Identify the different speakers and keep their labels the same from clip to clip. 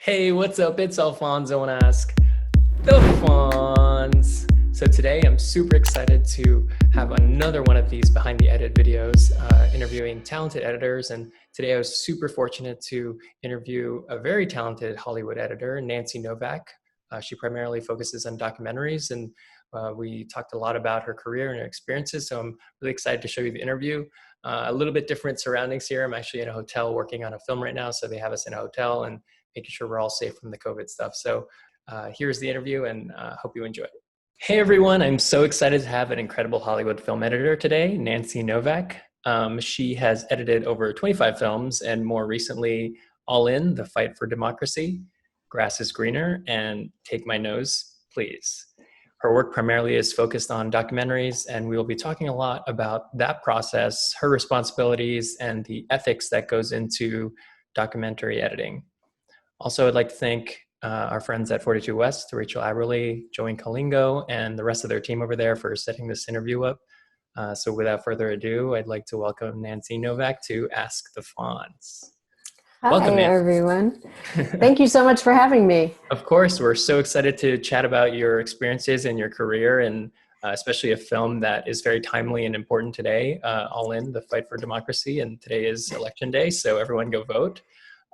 Speaker 1: Hey, what's up? It's Alfonso. I want to ask the Fonz. So today I'm super excited to have another one of these behind the edit videos, interviewing talented editors. And today I was super fortunate to interview a very talented Hollywood editor, Nancy Novack. She primarily focuses on documentaries, and we talked a lot about her career and her experiences. So I'm really excited to show you the interview. A little bit different surroundings here. I'm actually in a hotel working on a film right now, so they have us in a hotel and making sure we're all safe from the COVID stuff. So here's the interview, and hope you enjoy it. Hey everyone, I'm so excited to have an incredible Hollywood film editor today, Nancy Novack. She has edited over 25 films, and more recently, All In, The Fight for Democracy, Grass is Greener, and Take My Nose, Please. Her work primarily is focused on documentaries, and we will be talking a lot about that process, her responsibilities, and the ethics that goes into documentary editing. Also, I'd like to thank our friends at 42 West, Rachel Aberley, Joey Kalingo, and the rest of their team over there for setting this interview up. So without further ado, I'd like to welcome Nancy Novack to Ask the Fonz.
Speaker 2: Hi, everyone. Thank you so much for having me.
Speaker 1: Of course, we're so excited to chat about your experiences and your career, and especially a film that is very timely and important today, All In, The Fight for Democracy. And today is election day, so everyone go vote.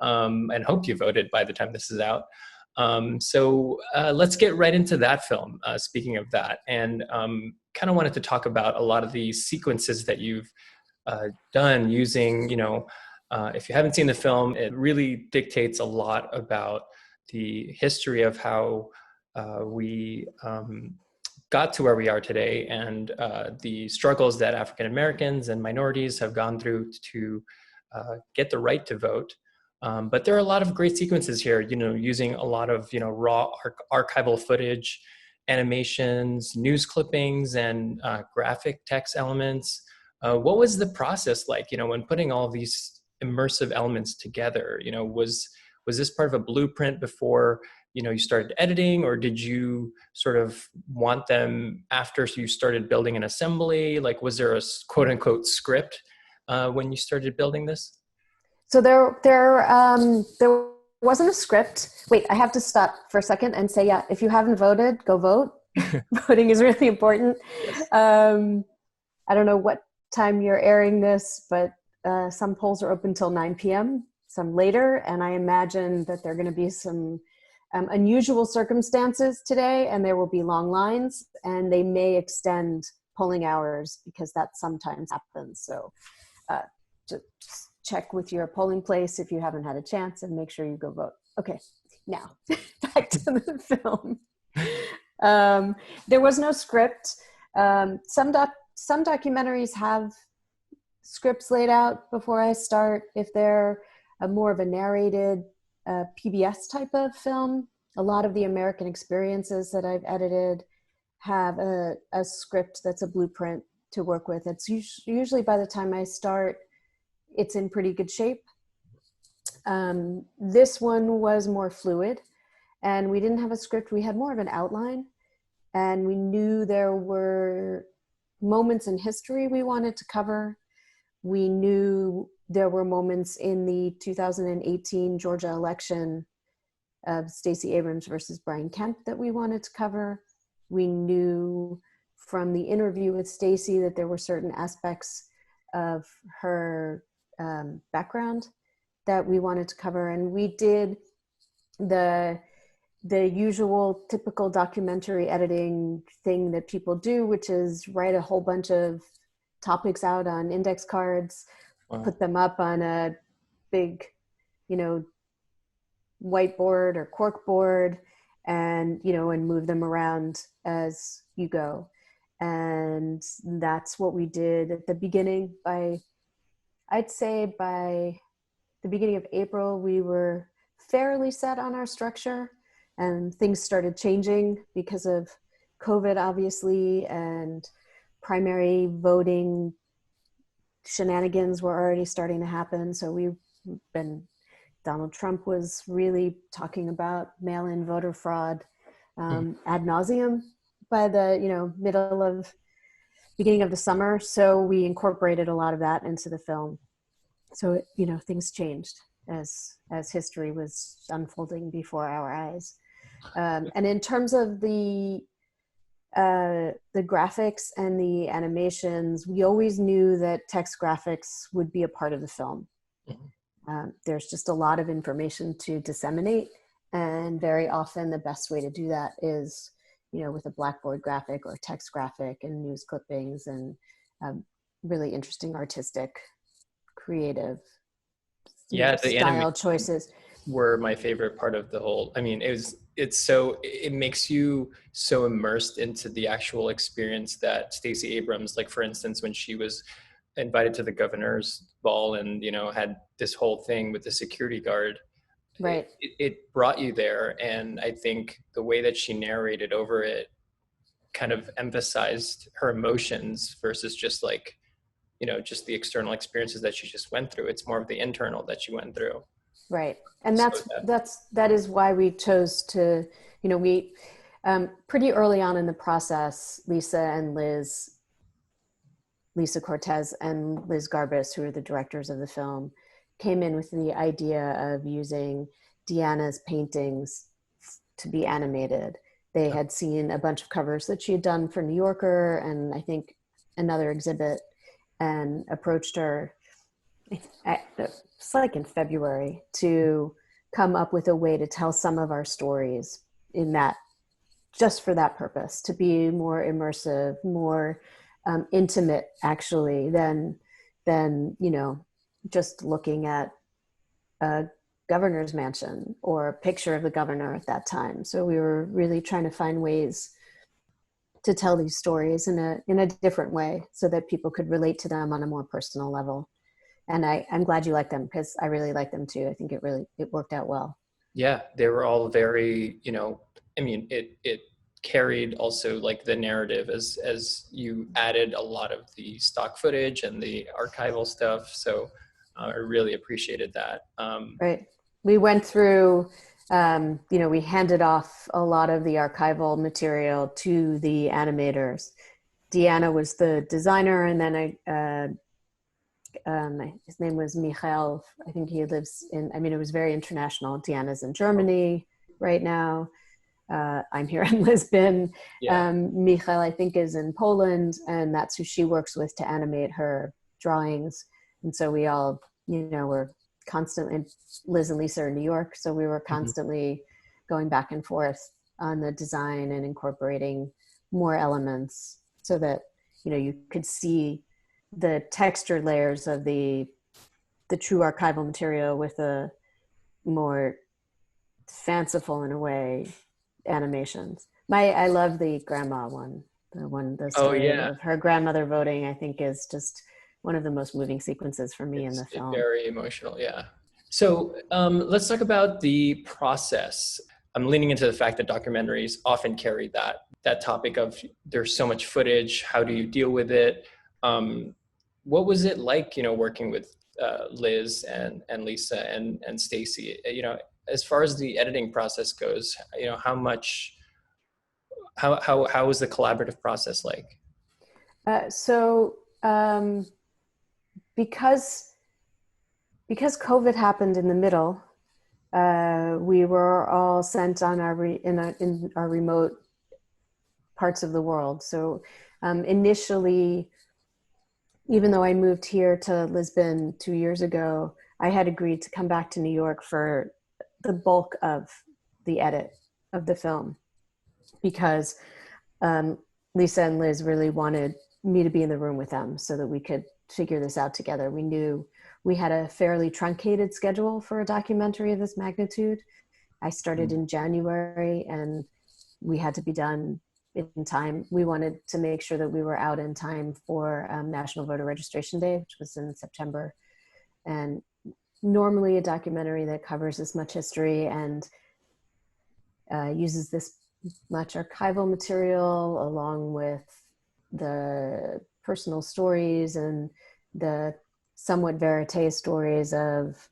Speaker 1: And hope you voted by the time this is out. So let's get right into that film, speaking of that. And kind of wanted to talk about a lot of the sequences that you've done using, if you haven't seen the film, it really dictates a lot about the history of how we got to where we are today, and the struggles that African Americans and minorities have gone through to get the right to vote. But there are a lot of great sequences here, using a lot of, raw archival footage, animations, news clippings, and graphic text elements. What was the process like, when putting all these immersive elements together? Was this part of a blueprint before, you started editing, or did you sort of want them after you started building an assembly? Like, was there a quote unquote script when you started building this?
Speaker 2: So there wasn't a script. Wait, I have to stop for a second and say, yeah, if you haven't voted, go vote. Voting is really important.
Speaker 1: Yes.
Speaker 2: I don't know what time you're airing this, but some polls are open till 9 p.m., some later, and I imagine that there are going to be some unusual circumstances today, and there will be long lines, and they may extend polling hours because that sometimes happens. So just check with your polling place if you haven't had a chance, and make sure you go vote. Okay, now back to the film. There was no script. Some documentaries have scripts laid out before I start. If they're more of a narrated PBS type of film, a lot of the American experiences that I've edited have a script that's a blueprint to work with. It's usually by the time I start, it's in pretty good shape. This one was more fluid, and we didn't have a script. We had more of an outline, and we knew there were moments in history we wanted to cover. We knew there were moments in the 2018 Georgia election of Stacey Abrams versus Brian Kemp that we wanted to cover. We knew from the interview with Stacey that there were certain aspects of her background that we wanted to cover, and we did the usual typical documentary editing thing that people do, which is write a whole bunch of topics out on index cards. Wow. Put them up on a big, whiteboard or cork board, and and move them around as you go. And that's what we did at the beginning. I'd say by the beginning of April, we were fairly set on our structure, and things started changing because of COVID, obviously, and primary voting shenanigans were already starting to happen. So Donald Trump was really talking about mail-in voter fraud ad nauseum by the beginning of the summer. So we incorporated a lot of that into the film. So things changed, as history was unfolding before our eyes. And in terms of the graphics and the animations, we always knew that text graphics would be a part of the film. There's just a lot of information to disseminate, and very often the best way to do that is, with a blackboard graphic or text graphic and news clippings and really interesting artistic, creative style choices
Speaker 1: were my favorite part of the whole. I mean, it makes you so immersed into the actual experience that Stacey Abrams, like for instance, when she was invited to the governor's ball and, had this whole thing with the security guard,
Speaker 2: right?
Speaker 1: It brought you there. And I think the way that she narrated over it kind of emphasized her emotions versus just like, just the external experiences that she just went through. It's more of the internal that she went through.
Speaker 2: Right. And that is why we chose to, we pretty early on in the process, Lisa Cortez and Liz Garbus, who are the directors of the film, came in with the idea of using Deanna's paintings to be animated. They had seen a bunch of covers that she had done for New Yorker and I think another exhibit, and approached her, it's like in February, to come up with a way to tell some of our stories in that, just for that purpose, to be more immersive, more intimate actually than just looking at a governor's mansion or a picture of the governor at that time. So we were really trying to find ways to tell these stories in a different way so that people could relate to them on a more personal level. And I'm glad you like them, because I really like them too. I think it worked out well.
Speaker 1: Yeah, they were all very, it carried also like the narrative as you added a lot of the stock footage and the archival stuff. So I really appreciated that.
Speaker 2: Right. We went through, we handed off a lot of the archival material to the animators. Deanna was the designer, and then his name was Michael. I think he lives it was very international. Deanna's in Germany right now. I'm here in Lisbon.
Speaker 1: Yeah.
Speaker 2: Michael, I think, is in Poland, and that's who she works with to animate her drawings. And so we all, were constantly, Liz and Lisa are in New York, so we were constantly going back and forth on the design and incorporating more elements so that, you could see the textured layers of the true archival material with a more fanciful, in a way, animations. I love the grandma one, the story of her grandmother voting, I think is just one of the most moving sequences for me in the film.
Speaker 1: Very emotional, yeah. So let's talk about the process. I'm leaning into the fact that documentaries often carry that topic of there's so much footage, how do you deal with it? What was it like, working with Liz and Lisa and Stacey? As far as the editing process goes, how was the collaborative process like?
Speaker 2: Because COVID happened in the middle, we were all sent on in our remote parts of the world. So initially, even though I moved here to Lisbon 2 years ago, I had agreed to come back to New York for the bulk of the edit of the film, because Lisa and Liz really wanted me to be in the room with them so that we could figure this out together. We knew we had a fairly truncated schedule for a documentary of this magnitude. I started in January and we had to be done in time. We wanted to make sure that we were out in time for National Voter Registration Day, which was in September. And normally a documentary that covers this much history and uses this much archival material along with the personal stories and the somewhat verite stories of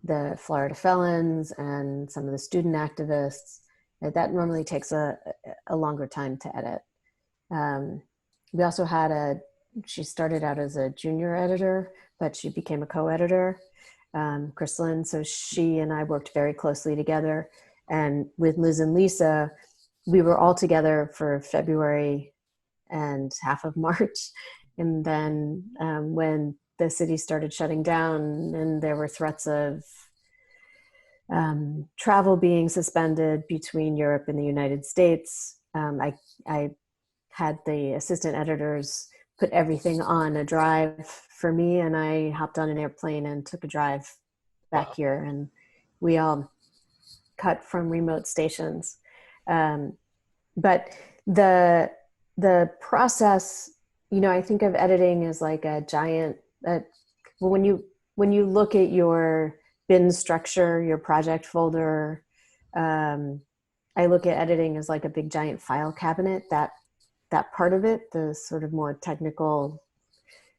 Speaker 2: the Florida felons and some of the student activists, that normally takes a longer time to edit. We also had she started out as a junior editor, but she became a co-editor. Chrysalin. So she and I worked very closely together. And with Liz and Lisa, we were all together for February and half of March. And then when the city started shutting down and there were threats of travel being suspended between Europe and the United States, I had the assistant editors put everything on a drive for me, and I hopped on an airplane and took a drive back here, and we all cut from remote stations. But the process, you know, I think of editing as like a giant, when you look at your bin structure, your project folder, I look at editing as like a big giant file cabinet, that part of it, the sort of more technical,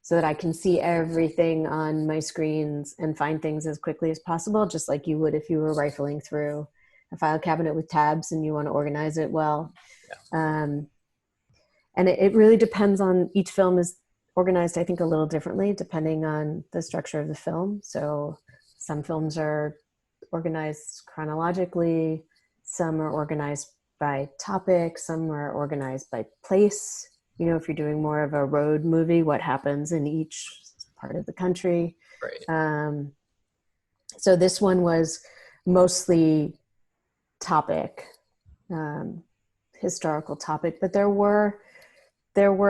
Speaker 2: so that I can see everything on my screens and find things as quickly as possible, just like you would if you were rifling through a file cabinet with tabs and you want to organize it well. Yeah. And it really depends on, each film is organized, I think, a little differently depending on the structure of the film. So some films are organized chronologically, some are organized by topic, some are organized by place. You know, if you're doing more of a road movie, what happens in each part of the country. Right. So this one was mostly topic, historical topic, but there were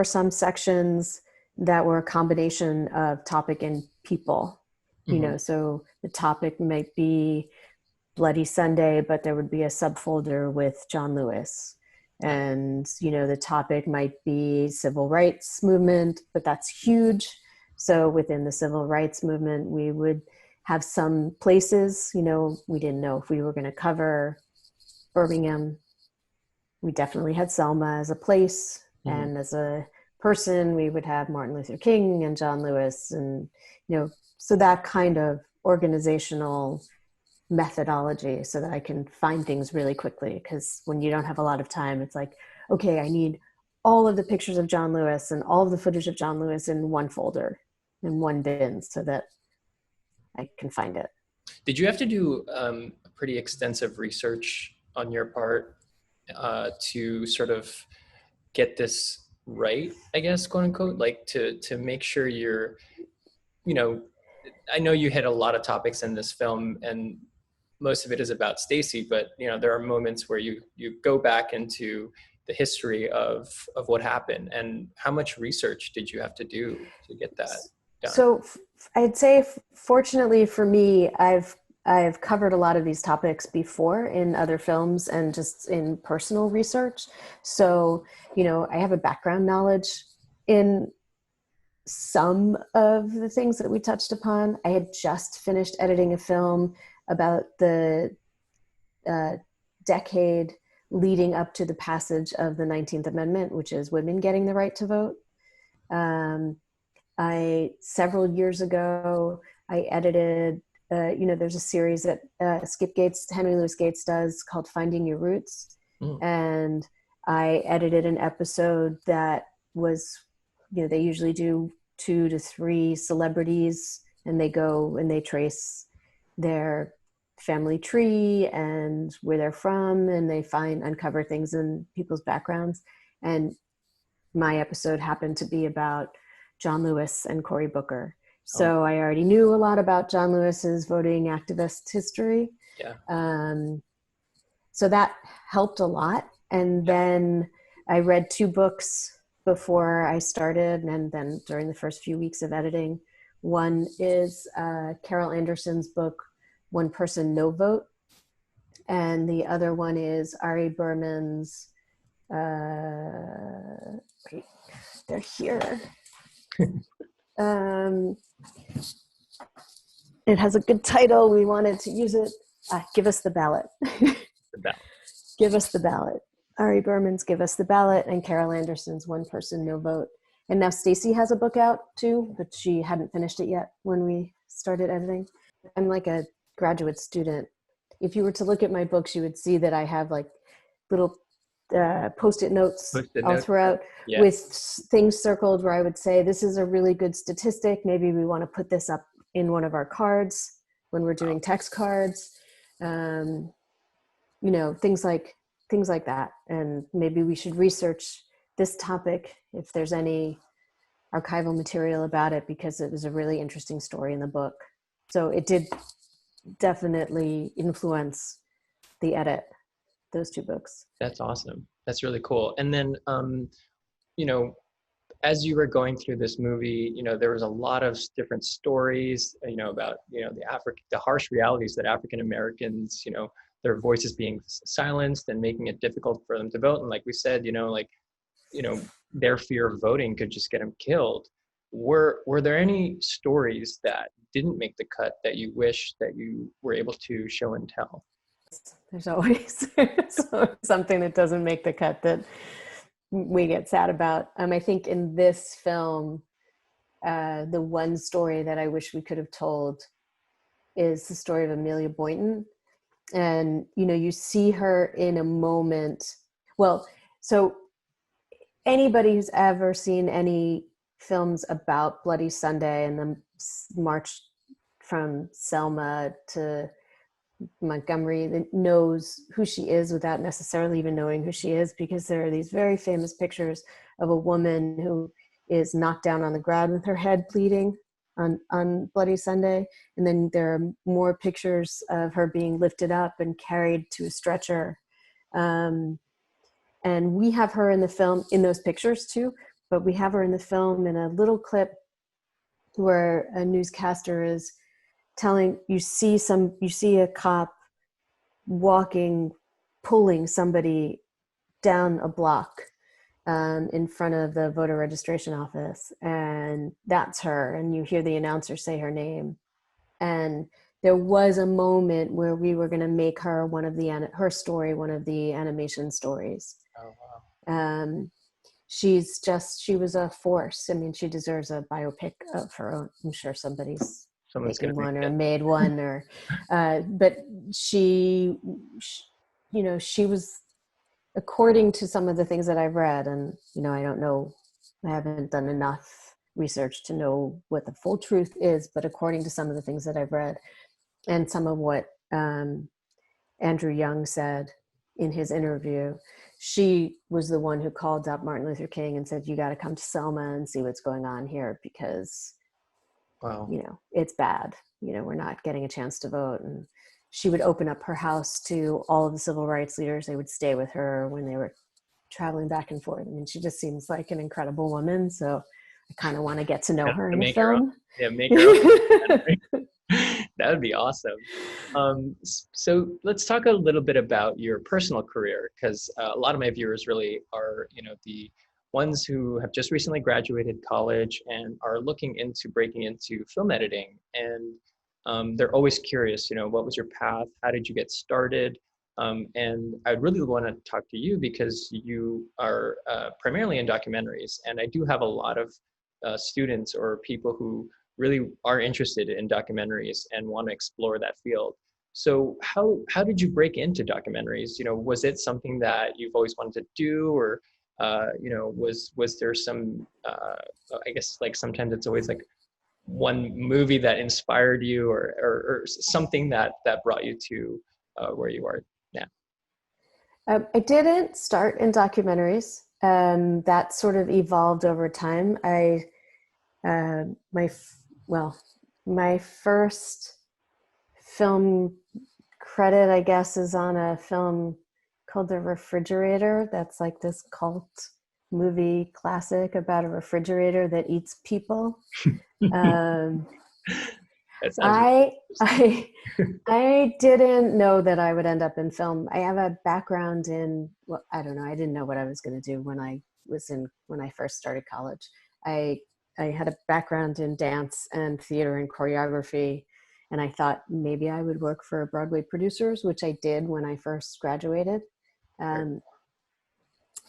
Speaker 2: some sections that were a combination of topic and people. Mm-hmm. You know, so the topic might be Bloody Sunday, but there would be a subfolder with John Lewis. And, you know, the topic might be civil rights movement, but that's huge. So within the civil rights movement, we would have some places, you know, we didn't know if we were going to cover Birmingham. We definitely had Selma as a place. Mm-hmm. And as a person, we would have Martin Luther King and John Lewis. And, you know, so that kind of organizational methodology, so that I can find things really quickly. Because when you don't have a lot of time, it's like, okay, I need all of the pictures of John Lewis and all of the footage of John Lewis in one folder, in one bin, so that I can find it.
Speaker 1: Did you have to do pretty extensive research on your part to sort of get this right, I guess, quote unquote, like to make sure you're, you know, I know you hit a lot of topics in this film and most of it is about Stacy, but you know, there are moments where you go back into the history of what happened, and how much research did you have to do to get that done?
Speaker 2: So I'd say, fortunately for me, I've covered a lot of these topics before in other films and just in personal research. So, you know, I have a background knowledge in some of the things that we touched upon. I had just finished editing a film about the decade leading up to the passage of the 19th Amendment, which is women getting the right to vote. Several years ago, I edited, you know, there's a series that Henry Louis Gates does called Finding Your Roots. Mm. And I edited an episode that was, you know, they usually do 2 to 3 celebrities, and they go and they trace their family tree and where they're from, and they uncover things in people's backgrounds. And my episode happened to be about John Lewis and Cory Booker. So I already knew a lot about John Lewis's voting activist history. Yeah. So that helped a lot. And then I read 2 books before I started, and then during the first few weeks of editing. One is Carol Anderson's book, One Person, No Vote. And the other one is Ari Berman's, wait, they're here. It has a good title. We wanted to use it. Give Us the Ballot.
Speaker 1: The ballot.
Speaker 2: Give Us the Ballot. Ari Berman's Give Us the Ballot, and Carol Anderson's One Person, No Vote. And now Stacy has a book out too, but she hadn't finished it yet when we started editing. I'm like a graduate student. If you were to look at my books, you would see that I have like little post-it notes all throughout, yeah, with things circled where I would say, this is a really good statistic. Maybe we want to put this up in one of our cards. when we're doing text cards, you know, things like that. And maybe we should research this topic if there's any archival material about it, because it was a really interesting story in the book. So it did definitely influence the edit, those two books.
Speaker 1: That's awesome. That's really cool. And then, you know, as you were going through this movie, you know, there was a lot of different stories, you know, about, you know, the harsh realities that African Americans, you know, their voices being silenced and making it difficult for them to vote. And like we said, you know, like, you know, their fear of voting could just get them killed. Were there any stories that didn't make the cut that you wish that you were able to show and tell?
Speaker 2: There's always something that doesn't make the cut that we get sad about. I think in this film, the one story that I wish we could have told is the story of Amelia Boynton. And, you know, you see her in a moment. Well, so anybody who's ever seen any films about Bloody Sunday and the march from Selma to Montgomery that knows who she is without necessarily even knowing who she is, because there are these very famous pictures of a woman who is knocked down on the ground with her head bleeding on Bloody Sunday. And then there are more pictures of her being lifted up and carried to a stretcher. And we have her in the film, in those pictures too, but we have her in the film in a little clip where a newscaster is telling, you see a cop walking, pulling somebody down a block in front of the voter registration office, and that's her, and you hear the announcer say her name. And there was a moment where we were going to make her her story one of the animation stories.
Speaker 1: Oh, wow.
Speaker 2: She was a force. I mean, she deserves a biopic of her own. I'm sure someone's making one or made one, or but she you know, she was, according to some of the things that I've read, and, you know, I don't know, I haven't done enough research to know what the full truth is, but according to some of the things that I've read and some of what Andrew Young said in his interview, she was the one who called up Martin Luther King and said, you got to come to Selma and see what's going on here, because,
Speaker 1: wow,
Speaker 2: you know, it's bad. You know, we're not getting a chance to vote. And she would open up her house to all of the civil rights leaders. They would stay with her when they were traveling back and forth. I mean, she just seems like an incredible woman. So I kind of want to get to know her in the film.
Speaker 1: Make her own. That would be awesome. So let's talk a little bit about your personal career, because a lot of my viewers really are, you know, the ones who have just recently graduated college and are looking into breaking into film editing. And they're always curious, you know, what was your path? How did you get started? And I really want to talk to you because you are primarily in documentaries. And I do have a lot of students or people who really are interested in documentaries and want to explore that field. So how did you break into documentaries? You know, was it something that you've always wanted to do, or you know, was there some I guess, like, sometimes it's always like one movie that inspired you, or something that brought you to where you are now?
Speaker 2: I didn't start in documentaries. That sort of evolved over time. My first film credit, I guess, is on a film called The Refrigerator. That's like this cult movie classic about a refrigerator that eats people. I didn't know that I would end up in film. I have a background in, well, I don't know. I didn't know what I was going to do when I first started college. I had a background in dance and theater and choreography, and I thought maybe I would work for Broadway producers, which I did when I first graduated.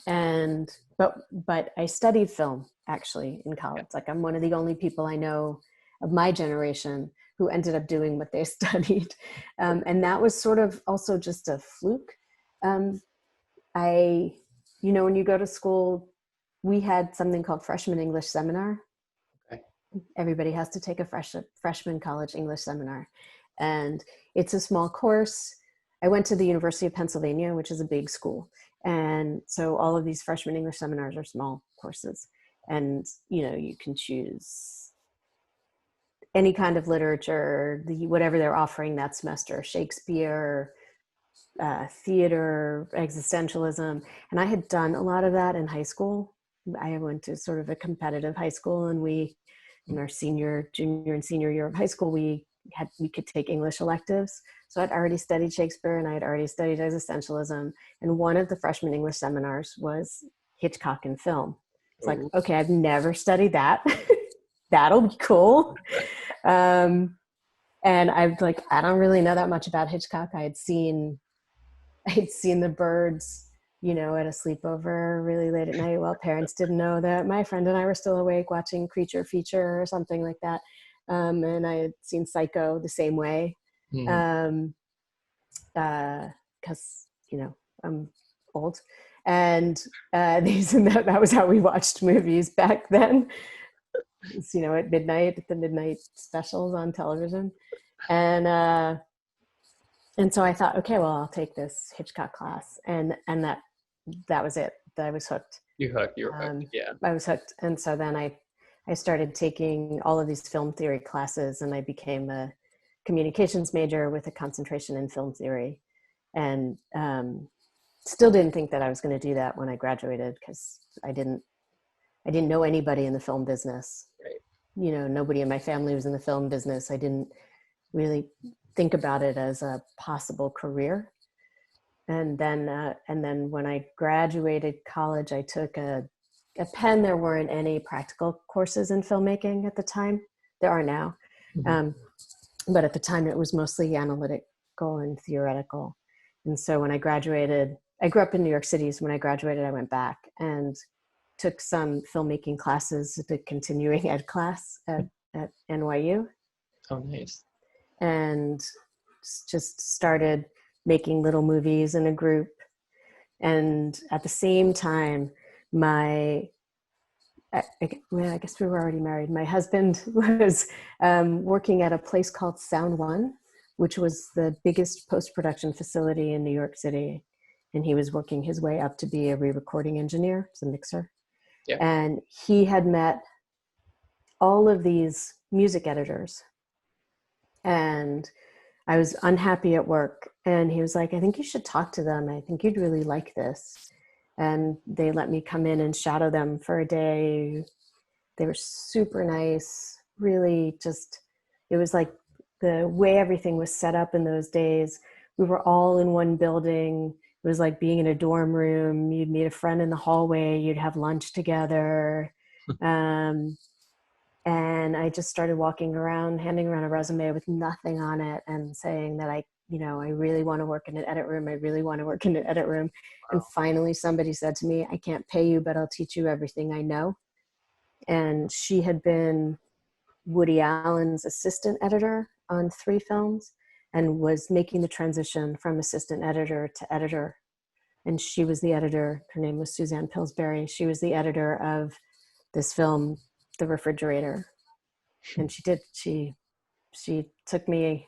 Speaker 2: But I studied film actually in college. Like, I'm one of the only people I know of my generation who ended up doing what they studied. And that was sort of also just a fluke. You know, when you go to school, we had something called freshman English seminar. Okay. Everybody has to take a freshman college English seminar. And it's a small course. I went to the University of Pennsylvania, which is a big school. And so all of these freshman English seminars are small courses. And, you know, you can choose any kind of literature, whatever they're offering that semester, Shakespeare, theater, existentialism. And I had done a lot of that in high school. I went to sort of a competitive high school, and we, in our junior and senior year of high school, we could take English electives. So I'd already studied Shakespeare and I had already studied existentialism. And one of the freshman English seminars was Hitchcock and film. It's like, okay, I've never studied that. That'll be cool. And I'm like, I don't really know that much about Hitchcock. I had seen the Birds, you know, at a sleepover really late at night while parents didn't know that my friend and I were still awake watching Creature Feature or something like that. And I had seen Psycho the same way. Because, you know, I'm old. And that was how we watched movies back then. It's, you know, at midnight, at the midnight specials on television. And so I thought, okay, well, I'll take this Hitchcock class. And that was it. I was hooked.
Speaker 1: You were hooked, yeah.
Speaker 2: I was hooked. And so then I started taking all of these film theory classes, and I became a communications major with a concentration in film theory. And still didn't think that I was going to do that when I graduated, because I didn't know anybody in the film business.
Speaker 1: Right.
Speaker 2: You know, nobody in my family was in the film business. I didn't really think about it as a possible career. And then when I graduated college, I took a Penn. There weren't any practical courses in filmmaking at the time. There are now. But at the time it was mostly analytical and theoretical. And so when I graduated, I grew up in New York City. So when I graduated, I went back and took some filmmaking classes at the continuing ed class at NYU.
Speaker 1: Oh, nice.
Speaker 2: And just started making little movies in a group. And at the same time, I guess we were already married. My husband was working at a place called Sound One, which was the biggest post-production facility in New York City. And he was working his way up to be a re-recording engineer, as a mixer. Yeah. And he had met all of these music editors. And I was unhappy at work. And he was like, I think you should talk to them. I think you'd really like this. And they let me come in and shadow them for a day. They were super nice, really just, it was like the way everything was set up in those days. We were all in one building. It was like being in a dorm room. You'd meet a friend in the hallway. You'd have lunch together. And I just started walking around, handing around a resume with nothing on it and saying that I really want to work in an edit room. I really want to work in an edit room. Wow. And finally somebody said to me, I can't pay you, but I'll teach you everything I know. And she had been Woody Allen's assistant editor on 3 films and was making the transition from assistant editor to editor. And she was the editor. Her name was Suzanne Pillsbury. She was the editor of this film, The Refrigerator. And she took me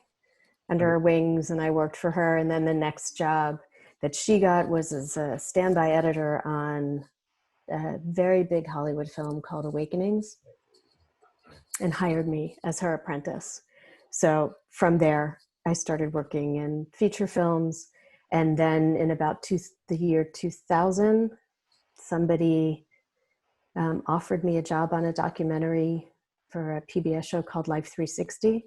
Speaker 2: under her wings, and I worked for her. And then the next job that she got was as a standby editor on a very big Hollywood film called Awakenings, and hired me as her apprentice. So from there, I started working in feature films. And then in about the year 2000, somebody offered me a job on a documentary for a PBS show called Life 360.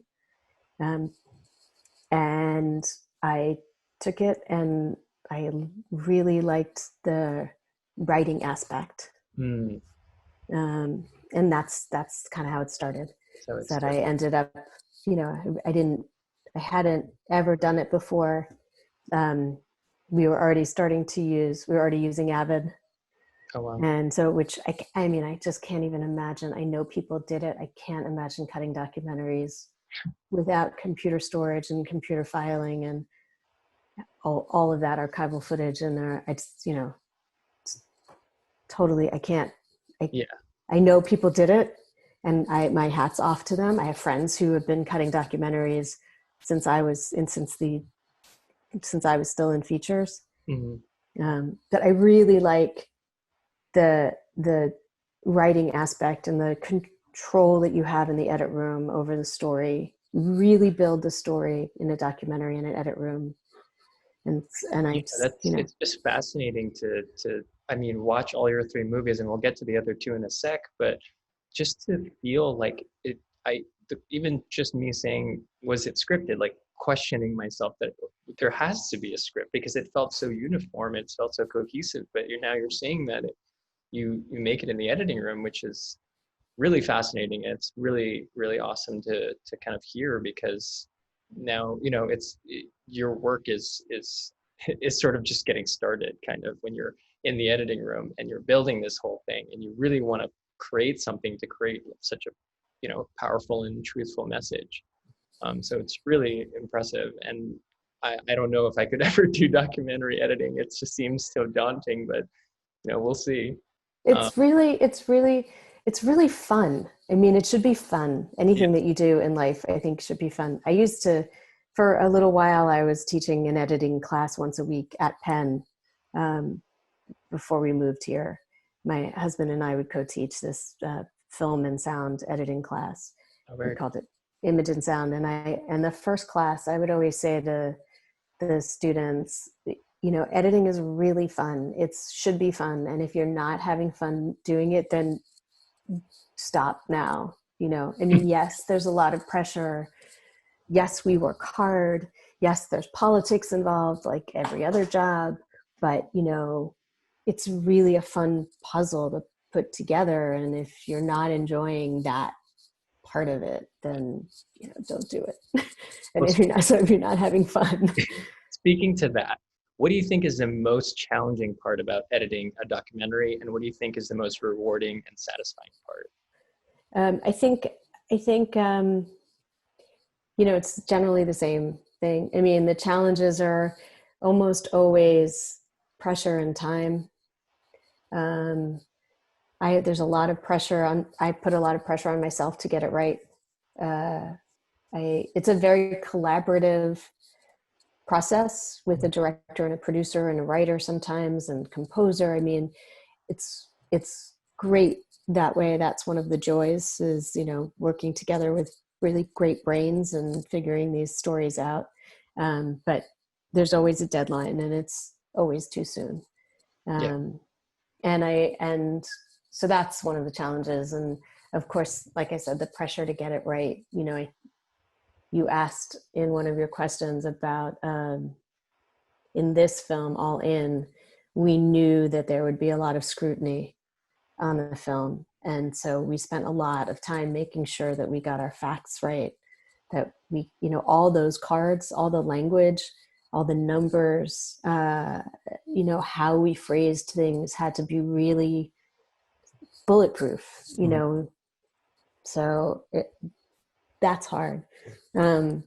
Speaker 2: And I took it, and I really liked the writing aspect. And that's kind of how it started. So it's that I ended up, I hadn't ever done it before. We were already using Avid.
Speaker 1: Oh, wow.
Speaker 2: And so, which I just can't even imagine. I know people did it. I can't imagine cutting documentaries without computer storage and computer filing and all of that archival footage. And totally, I can't. I know people did it, and my hat's off to them. I have friends who have been cutting documentaries since I was in, since I was still in features.
Speaker 1: Hmm.
Speaker 2: But I really like the writing aspect and the control that you have in the edit room over the story. Really build the story in a documentary in an edit room. And I
Speaker 1: Yeah,
Speaker 2: just, you know,
Speaker 1: it's just fascinating to I mean, watch all your three movies, and we'll get to the other two in a sec, but just to feel like it, even just me saying, was it scripted? Like questioning myself that there has to be a script because it felt so uniform, it felt so cohesive. But you're saying that you make it in the editing room, which is really fascinating. It's really awesome to kind of hear because now your work is sort of just getting started kind of when you're in the editing room and you're building this whole thing and you really want to create something to create such a powerful and truthful message. So it's really impressive, and I don't know if I could ever do documentary editing. It just seems so daunting, but we'll see. um,
Speaker 2: it's really fun. I mean, it should be fun.
Speaker 1: yeah.
Speaker 2: Anything that you do in life, I think, should be fun. I used to, for a little while, I was teaching an editing class once a week at Penn. um, before we moved here. My husband and I would co-teach this film and sound editing class.
Speaker 1: Oh,
Speaker 2: We
Speaker 1: very
Speaker 2: called it Image and Sound. And the first class, I would always say to the students, editing is really fun. It should be fun. And if you're not having fun doing it, then stop now. I mean, yes, there's a lot of pressure. Yes, we work hard. Yes, there's politics involved, like every other job. But, it's really a fun puzzle to put together. And if you're not enjoying that part of it, then, don't do it. And
Speaker 1: well,
Speaker 2: if you're not having fun.
Speaker 1: speaking to that, what do you think is the most challenging part about editing a documentary, and what do you think is the most rewarding and satisfying part?
Speaker 2: I think, it's generally the same thing. I mean, the challenges are almost always pressure and time. Um, there's a lot of pressure on, I put a lot of pressure on myself to get it right. Uh, it's a very collaborative process with a director and a producer and a writer sometimes and composer. I mean, it's great that way. That's one of the joys is, working together with really great brains and figuring these stories out. But there's always a deadline and it's always too soon.
Speaker 1: Yeah.
Speaker 2: Um, and so that's one of the challenges. And of course, like I said, the pressure to get it right. You asked in one of your questions about in this film, All In, we knew that there would be a lot of scrutiny on the film. And so we spent a lot of time making sure that we got our facts right, that we, all those cards, all the language, all the numbers, how we phrased things had to be really bulletproof, so that's hard. Um,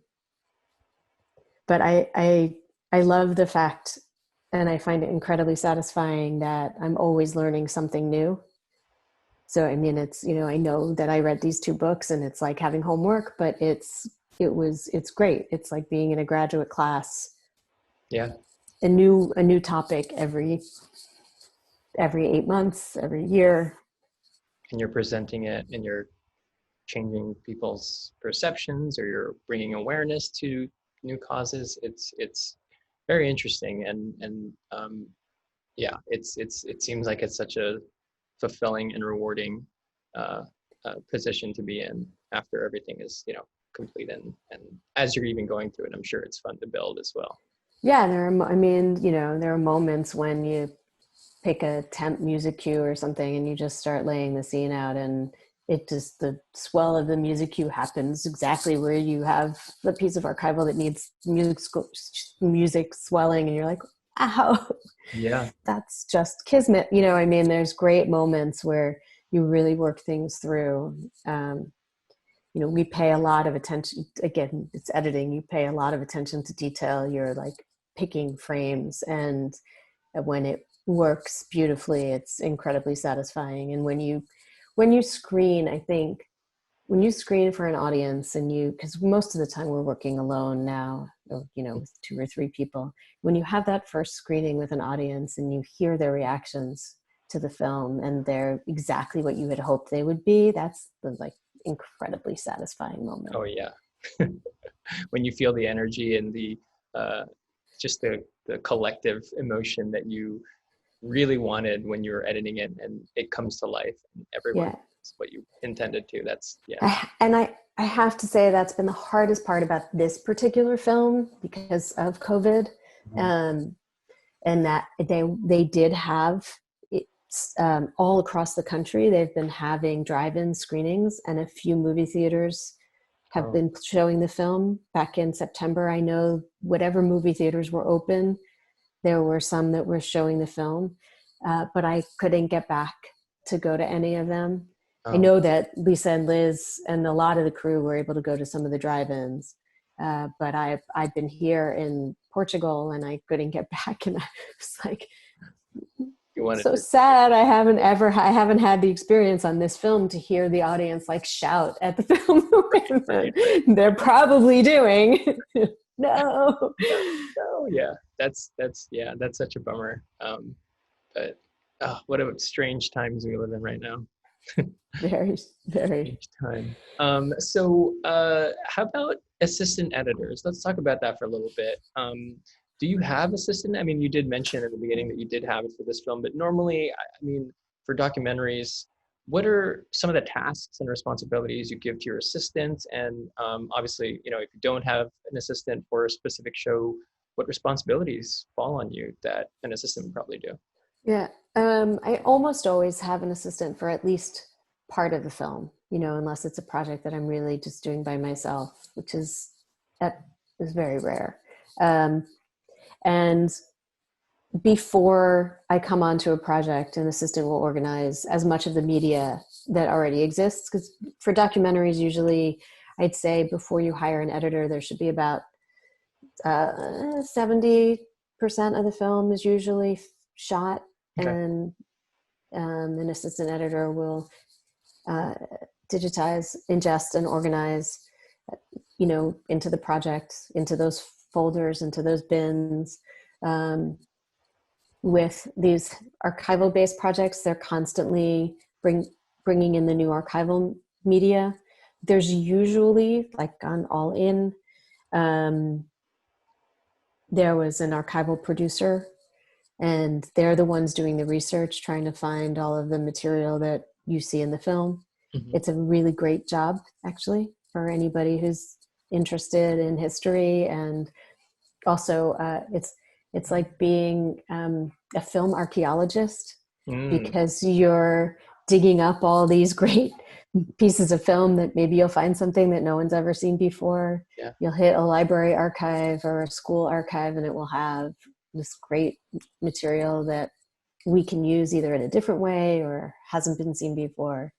Speaker 2: but I love the fact, and I find it incredibly satisfying that I'm always learning something new. So, I mean, it's, I know that I read these two books and it's like having homework, but it's great. It's like being in a graduate class.
Speaker 1: Yeah.
Speaker 2: A new topic every 8 months, every year.
Speaker 1: And you're presenting it and you're changing people's perceptions, or you're bringing awareness to new causes. It's very interesting, and yeah, it seems like it's such a fulfilling and rewarding uh, position to be in after everything is complete, and as you're even going through it, I'm sure it's fun to build as well.
Speaker 2: Yeah, there are moments when you pick a temp music cue or something and you just start laying the scene out, and the swell of the music cue happens exactly where you have the piece of archival that needs music swelling, and you're like, ow.
Speaker 1: Yeah.
Speaker 2: That's just kismet. I mean, there's great moments where you really work things through. We pay a lot of attention, again, it's editing, you pay a lot of attention to detail. You're like picking frames, and when it works beautifully, it's incredibly satisfying. And when you screen, I think when you screen for an audience and because most of the time we're working alone now, or, with 2 or 3 people, when you have that first screening with an audience and you hear their reactions to the film and they're exactly what you had hoped they would be, that's the like incredibly satisfying moment.
Speaker 1: Oh yeah. When you feel the energy and the just the collective emotion that you really wanted when you were editing it, and it comes to life and everyone does what you intended to. That's
Speaker 2: I have to say that's been the hardest part about this particular film because of COVID. And that they did have all across the country. They've been having drive-in screenings, and a few movie theaters have been showing the film. Back in September, I know whatever movie theaters were open, there were some that were showing the film, but I couldn't get back to go to any of them. I know that Lisa and Liz and a lot of the crew were able to go to some of the drive-ins, but I've been here in Portugal and I couldn't get back, and I was like, sad. I haven't had the experience on this film to hear the audience like shout at the film. They're probably doing. No.
Speaker 1: Yeah, that's such a bummer. But what a strange times we live in right now.
Speaker 2: Very, very
Speaker 1: strange time. So how about assistant editors? Let's talk about that for a little bit. Do you have assistant? I mean, you did mention at the beginning that you did have it for this film, but normally, I mean, for documentaries, what are some of the tasks and responsibilities you give to your assistant? And obviously, if you don't have an assistant for a specific show, what responsibilities fall on you that an assistant would probably do?
Speaker 2: Yeah, I almost always have an assistant for at least part of the film, unless it's a project that I'm really just doing by myself, which is very rare. And before I come onto a project, an assistant will organize as much of the media that already exists. Because for documentaries, usually I'd say before you hire an editor, there should be about 70% of the film is usually shot. Okay. And an assistant editor will digitize, ingest, and organize, into the project, into those folders, into those bins. With these archival-based projects, they're constantly bringing in the new archival media. There's usually, like on All In, there was an archival producer, and they're the ones doing the research, trying to find all of the material that you see in the film. Mm-hmm. It's a really great job, actually, for anybody who's interested in history. And also, it's like being a film archaeologist, because you're digging up all these great pieces of film that maybe you'll find something that no one's ever seen before. Yeah. You'll hit a library archive or a school archive, and it will have this great material that we can use either in a different way or hasn't been seen before.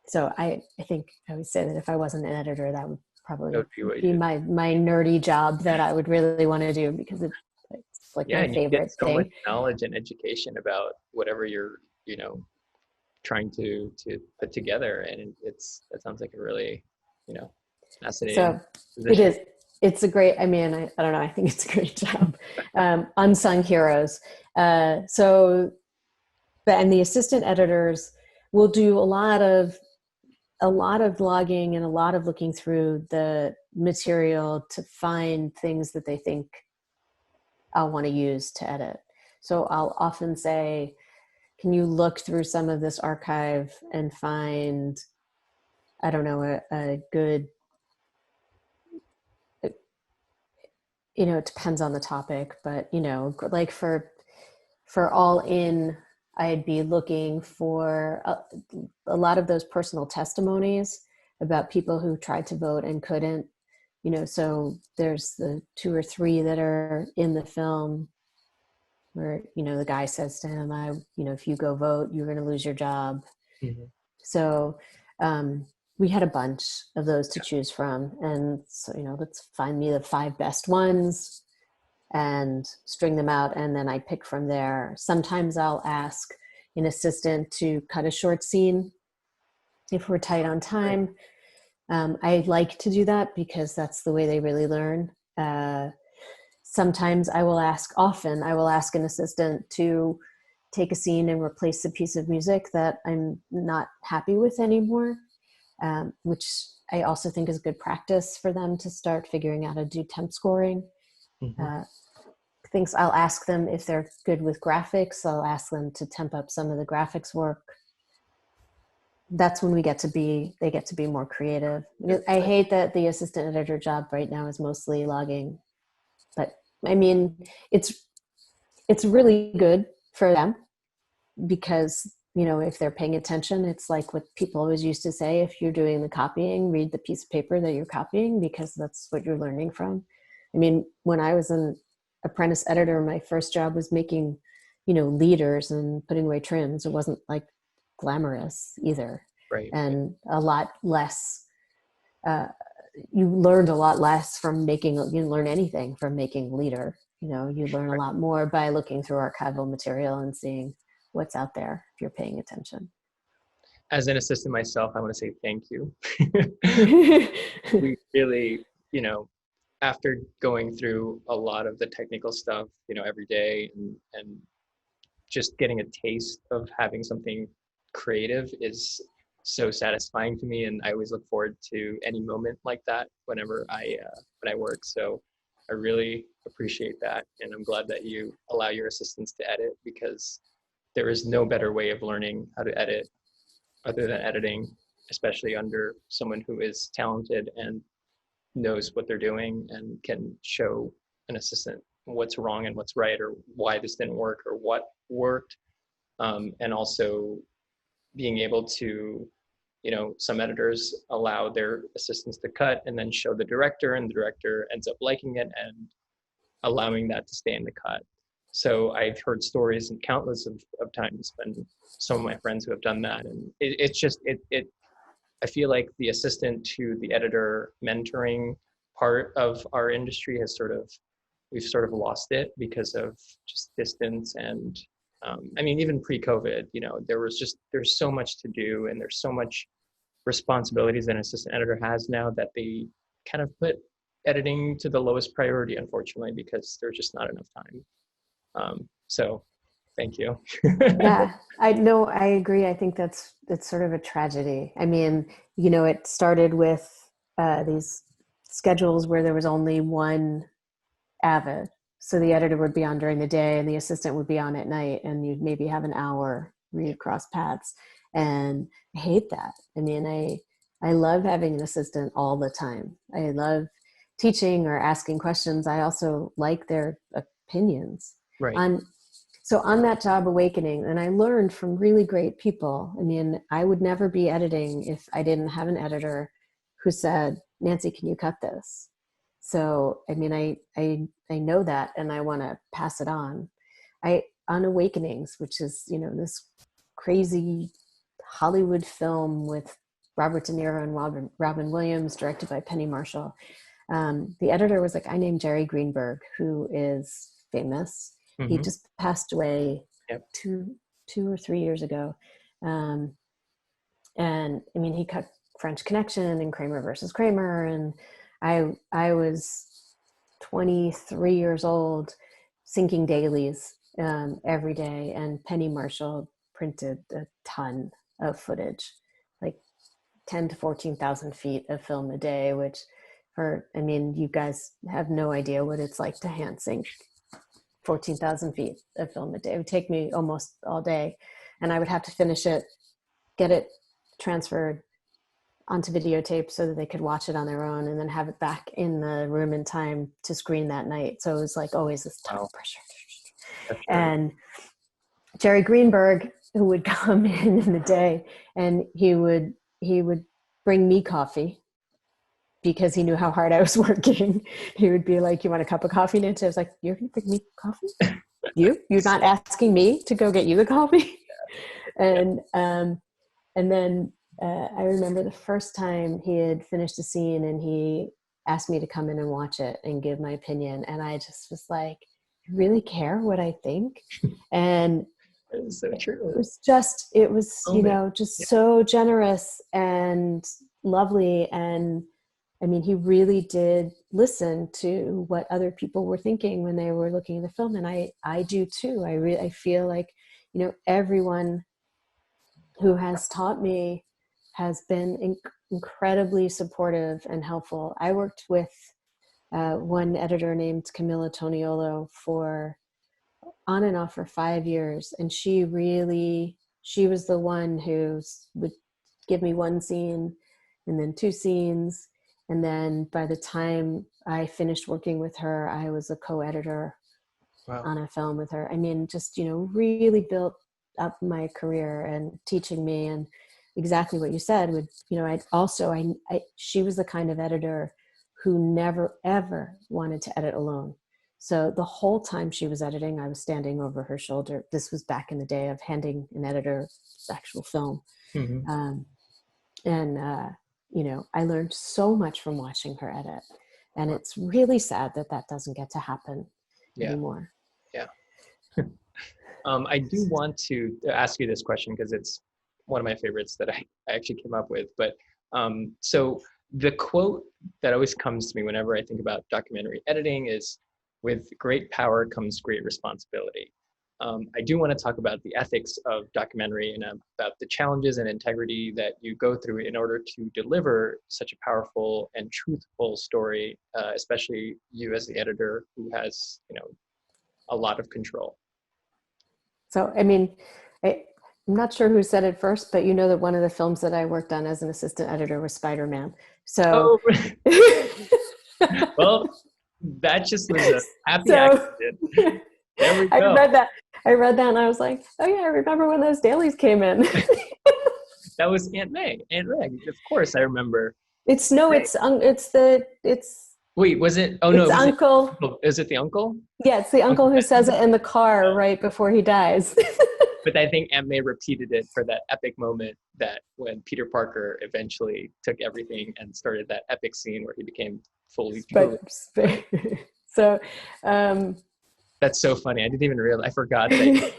Speaker 2: So I think I would say that if I wasn't an editor, that would probably be my nerdy job that I would really want to do, because it's like my favorite
Speaker 1: you get so
Speaker 2: thing.
Speaker 1: Much knowledge and education about whatever you're, trying to put together, and that sounds like a really, fascinating.
Speaker 2: So position. It is. It's a great. I mean, I don't know. I think it's a great job. Unsung heroes. And the assistant editors will do a lot of logging and a lot of looking through the material to find things that they think I'll want to use to edit. So I'll often say, can you look through some of this archive and find, I don't know, a good, it depends on the topic, but, like for All In, I'd be looking for a lot of those personal testimonies about people who tried to vote and couldn't, so there's the 2 or 3 that are in the film where, the guy says to him, if you go vote, you're going to lose your job. Mm-hmm. So we had a bunch of those to choose from. And so, let's find me the 5 best ones and string them out, and then I pick from there. Sometimes I'll ask an assistant to cut a short scene if we're tight on time. I like to do that because that's the way they really learn. Sometimes often I will ask an assistant to take a scene and replace a piece of music that I'm not happy with anymore, which I also think is good practice for them to start figuring out how to do temp scoring.
Speaker 1: Mm-hmm.
Speaker 2: Things I'll ask them if they're good with graphics. I'll ask them to temp up some of the graphics work. That's when they get to be more creative. I hate that the assistant editor job right now is mostly logging, but I mean, it's really good for them because, if they're paying attention, it's like what people always used to say, if you're doing the copying, read the piece of paper that you're copying, because that's what you're learning from. I mean, when I was an apprentice editor, my first job was making, leaders and putting away trims. It wasn't like glamorous either.
Speaker 1: Right.
Speaker 2: And a lot less, you learned a lot less from you didn't learn anything from making leader. You learn a lot more by looking through archival material and seeing what's out there if you're paying attention.
Speaker 1: As an assistant myself, I want to say thank you. We really, after going through a lot of the technical stuff, every day and just getting a taste of having something creative is so satisfying to me. And I always look forward to any moment like that whenever when I work. So I really appreciate that. And I'm glad that you allow your assistants to edit, because there is no better way of learning how to edit other than editing, especially under someone who is talented and knows what they're doing and can show an assistant what's wrong and what's right, or why this didn't work or what worked. And also being able to, some editors allow their assistants to cut and then show the director, and the director ends up liking it and allowing that to stay in the cut. So I've heard stories and countless of times when some of my friends who have done that. And I feel like the assistant to the editor mentoring part of our industry we've sort of lost it because of just distance. And I mean, even pre-COVID, there's so much to do, and there's so much responsibilities that an assistant editor has now that they kind of put editing to the lowest priority, unfortunately, because there's just not enough time. So thank you.
Speaker 2: Yeah, I know. I agree. I think that's sort of a tragedy. I mean, it started with these schedules where there was only one avid. So the editor would be on during the day and the assistant would be on at night, and you'd maybe have an hour where you'd cross paths. And I hate that. I mean, I love having an assistant all the time. I love teaching or asking questions. I also like their opinions.
Speaker 1: Right.
Speaker 2: So on that job, Awakening, and I learned from really great people. I mean, I would never be editing if I didn't have an editor who said, Nancy, can you cut this? So, I mean, I know that, and I want to pass it on. On Awakenings, which is, this crazy Hollywood film with Robert De Niro and Robin Williams, directed by Penny Marshall. The editor was a guy named Jerry Greenberg, who is famous.
Speaker 1: Mm-hmm.
Speaker 2: He just passed away
Speaker 1: Yep.
Speaker 2: two or 3 years ago. And I mean, he cut French Connection and Kramer versus Kramer. And I was 23 years old, syncing dailies every day. And Penny Marshall printed a ton of footage, like 10 to 14,000 feet of film a day, which you guys have no idea what it's like to hand sync 14,000 feet of film a day. It would take me almost all day, and I would have to finish it, get it transferred onto videotape so that they could watch it on their own, and then have it back in the room in time to screen that night. So it was like always this ton of pressure. And Jerry Greenberg, who would come in the day, and he would bring me coffee because he knew how hard I was working. He would be like, "You want a cup of coffee, Nancy?" I was like, "You're going to bring me coffee? You're not asking me to go get you the coffee?" And then I remember the first time he had finished a scene and he asked me to come in and watch it and give my opinion. And I just was like, "You really care what I think?" And
Speaker 1: It's so true.
Speaker 2: It was,
Speaker 1: Oh,
Speaker 2: you
Speaker 1: man.
Speaker 2: know, just so generous and lovely. And I mean, he really did listen to what other people were thinking when they were looking at the film. And I do too. I feel like, you know, everyone who has taught me has been incredibly supportive and helpful. I worked with one editor named Camilla Toniolo for on and off for 5 years. And she was the one who would give me one scene and then two scenes. And then by the time I finished working with her, I was a co-editor on a film with her. I mean, just, you know, really built up my career and teaching me. And exactly what you said would, you know, she was the kind of editor who never, ever wanted to edit alone. So the whole time she was editing, I was standing over her shoulder. This was back in the day of handing an editor actual film.
Speaker 1: Mm-hmm.
Speaker 2: You know, I learned so much from watching her edit. And it's really sad that that doesn't get to happen anymore.
Speaker 1: Yeah. I do want to ask you this question because it's one of my favorites that I actually came up with. But so the quote that always comes to me whenever I think about documentary editing is, "With great power comes great responsibility." I do want to talk about the ethics of documentary and about the challenges and integrity that you go through in order to deliver such a powerful and truthful story, especially you as the editor who has, you know, a lot of control.
Speaker 2: So, I mean, I'm not sure who said it first, but you know that one of the films that I worked on as an assistant editor was Spider-Man. So,
Speaker 1: well, that just was a happy accident. There we go.
Speaker 2: I read that and I was like, oh yeah, I remember when those dailies came in.
Speaker 1: That was Aunt May, Aunt Reg. Of course I remember.
Speaker 2: Wait,
Speaker 1: was it? Oh no,
Speaker 2: it's Uncle.
Speaker 1: Is it the uncle?
Speaker 2: Yeah, it's the uncle who says it in the car right before he dies.
Speaker 1: But I think Aunt May repeated it for that epic moment that when Peter Parker eventually took everything and started that epic scene where he became fully true.
Speaker 2: So
Speaker 1: that's so funny. I didn't even realize. I forgot that.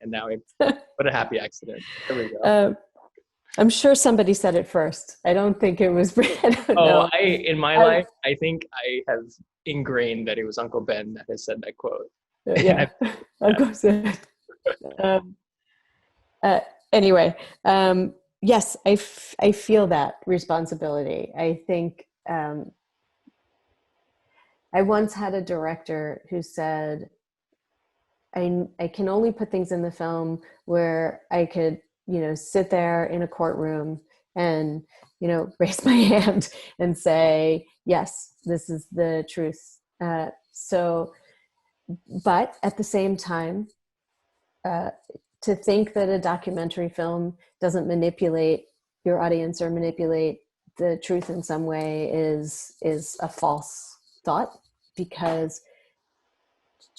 Speaker 1: And now what a happy accident. There we go.
Speaker 2: I'm sure somebody said it first. I don't think it was.
Speaker 1: In my life, I think I have ingrained that it was Uncle Ben that has said that quote.
Speaker 2: Yeah, Uncle Ben. Anyway, yes, I feel that responsibility. I think I once had a director who said, I can only put things in the film where I could, you know, sit there in a courtroom and, you know, raise my hand and say, yes, this is the truth. But at the same time, to think that a documentary film doesn't manipulate your audience or manipulate the truth in some way is a false thought, because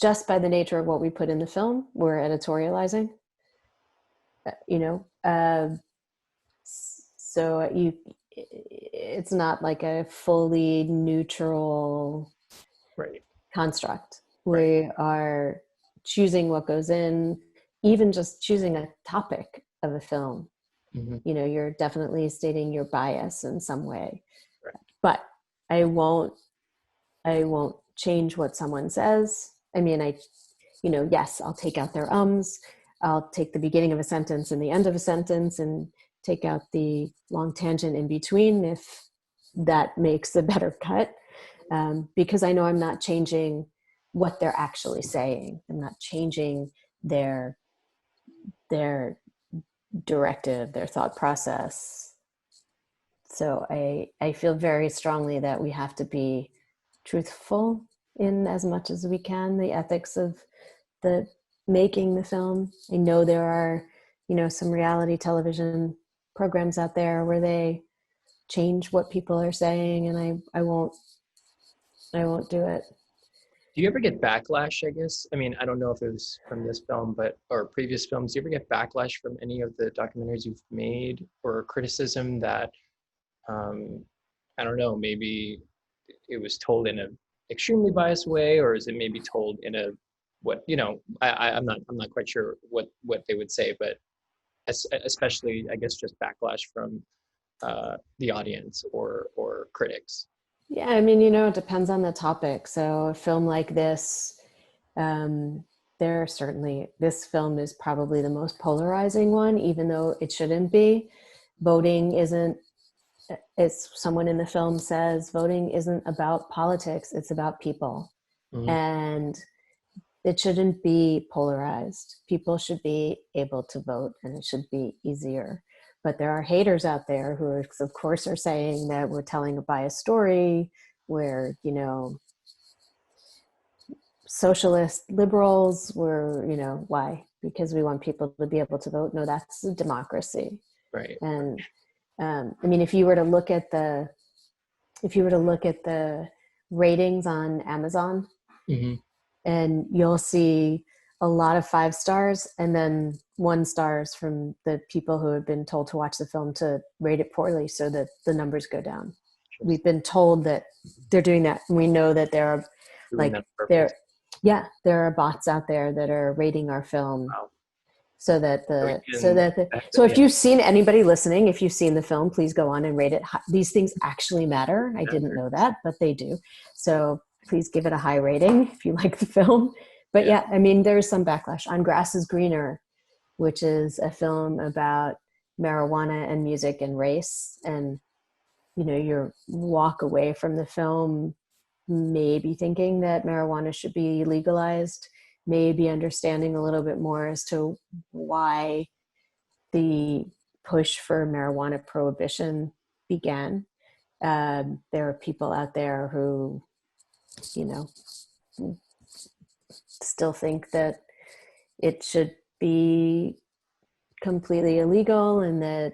Speaker 2: just by the nature of what we put in the film, we're editorializing, you know, so it's not like a fully neutral construct.
Speaker 1: Right.
Speaker 2: We are choosing what goes in, even just choosing a topic of a film. Mm-hmm. You know, you're definitely stating your bias in some way. Right. But I won't change what someone says. I mean, yes, I'll take out their ums. I'll take the beginning of a sentence and the end of a sentence and take out the long tangent in between if that makes a better cut. Because I know I'm not changing what they're actually saying. I'm not changing their directive, their thought process. So I feel very strongly that we have to be truthful in as much as we can, the ethics of the making the film. I know there are, you know, some reality television programs out there where they change what people are saying, and I won't do it.
Speaker 1: Do you ever get backlash, I guess? I mean, I don't know if it was from this film, or previous films. Do you ever get backlash from any of the documentaries you've made, or criticism that, I don't know, maybe it was told in an extremely biased way, or is it maybe told in a what, I'm not quite sure what they would say, but especially, I guess, just backlash from the audience or critics.
Speaker 2: Yeah, I mean, you know, it depends on the topic. So a film like this, there are certainly, this film is probably the most polarizing one, even though it shouldn't be. Voting isn't, as someone in the film says, voting isn't about politics, it's about people.
Speaker 1: Mhm.
Speaker 2: And it shouldn't be polarized. People should be able to vote and it should be easier. But there are haters out there who are, of course, are saying that we're telling a biased story where, you know, socialist liberals were, you know, why? Because we want people to be able to vote. No, that's a democracy.
Speaker 1: Right.
Speaker 2: And I mean, if you were to look at the ratings on Amazon,
Speaker 1: Hmm.
Speaker 2: and you'll see a lot of 5 stars and then 1 stars from the people who have been told to watch the film to rate it poorly so that the numbers go down. We've been told that they're doing that. And we know that there are
Speaker 1: Doing that on
Speaker 2: there
Speaker 1: purpose.
Speaker 2: there are bots out there that are rating our film
Speaker 1: Wow.
Speaker 2: so that
Speaker 1: Yeah.
Speaker 2: if you've seen, anybody listening, if you've seen the film, please go on and rate it. These things actually matter. I didn't know that, but they do. So please give it a high rating if you like the film. But yeah, I mean, there's some backlash on Grass is Greener, which is a film about marijuana and music and race. And, you know, you walk away from the film maybe thinking that marijuana should be legalized, maybe understanding a little bit more as to why the push for marijuana prohibition began. There are people out there who, you know, still think that it should be completely illegal and that,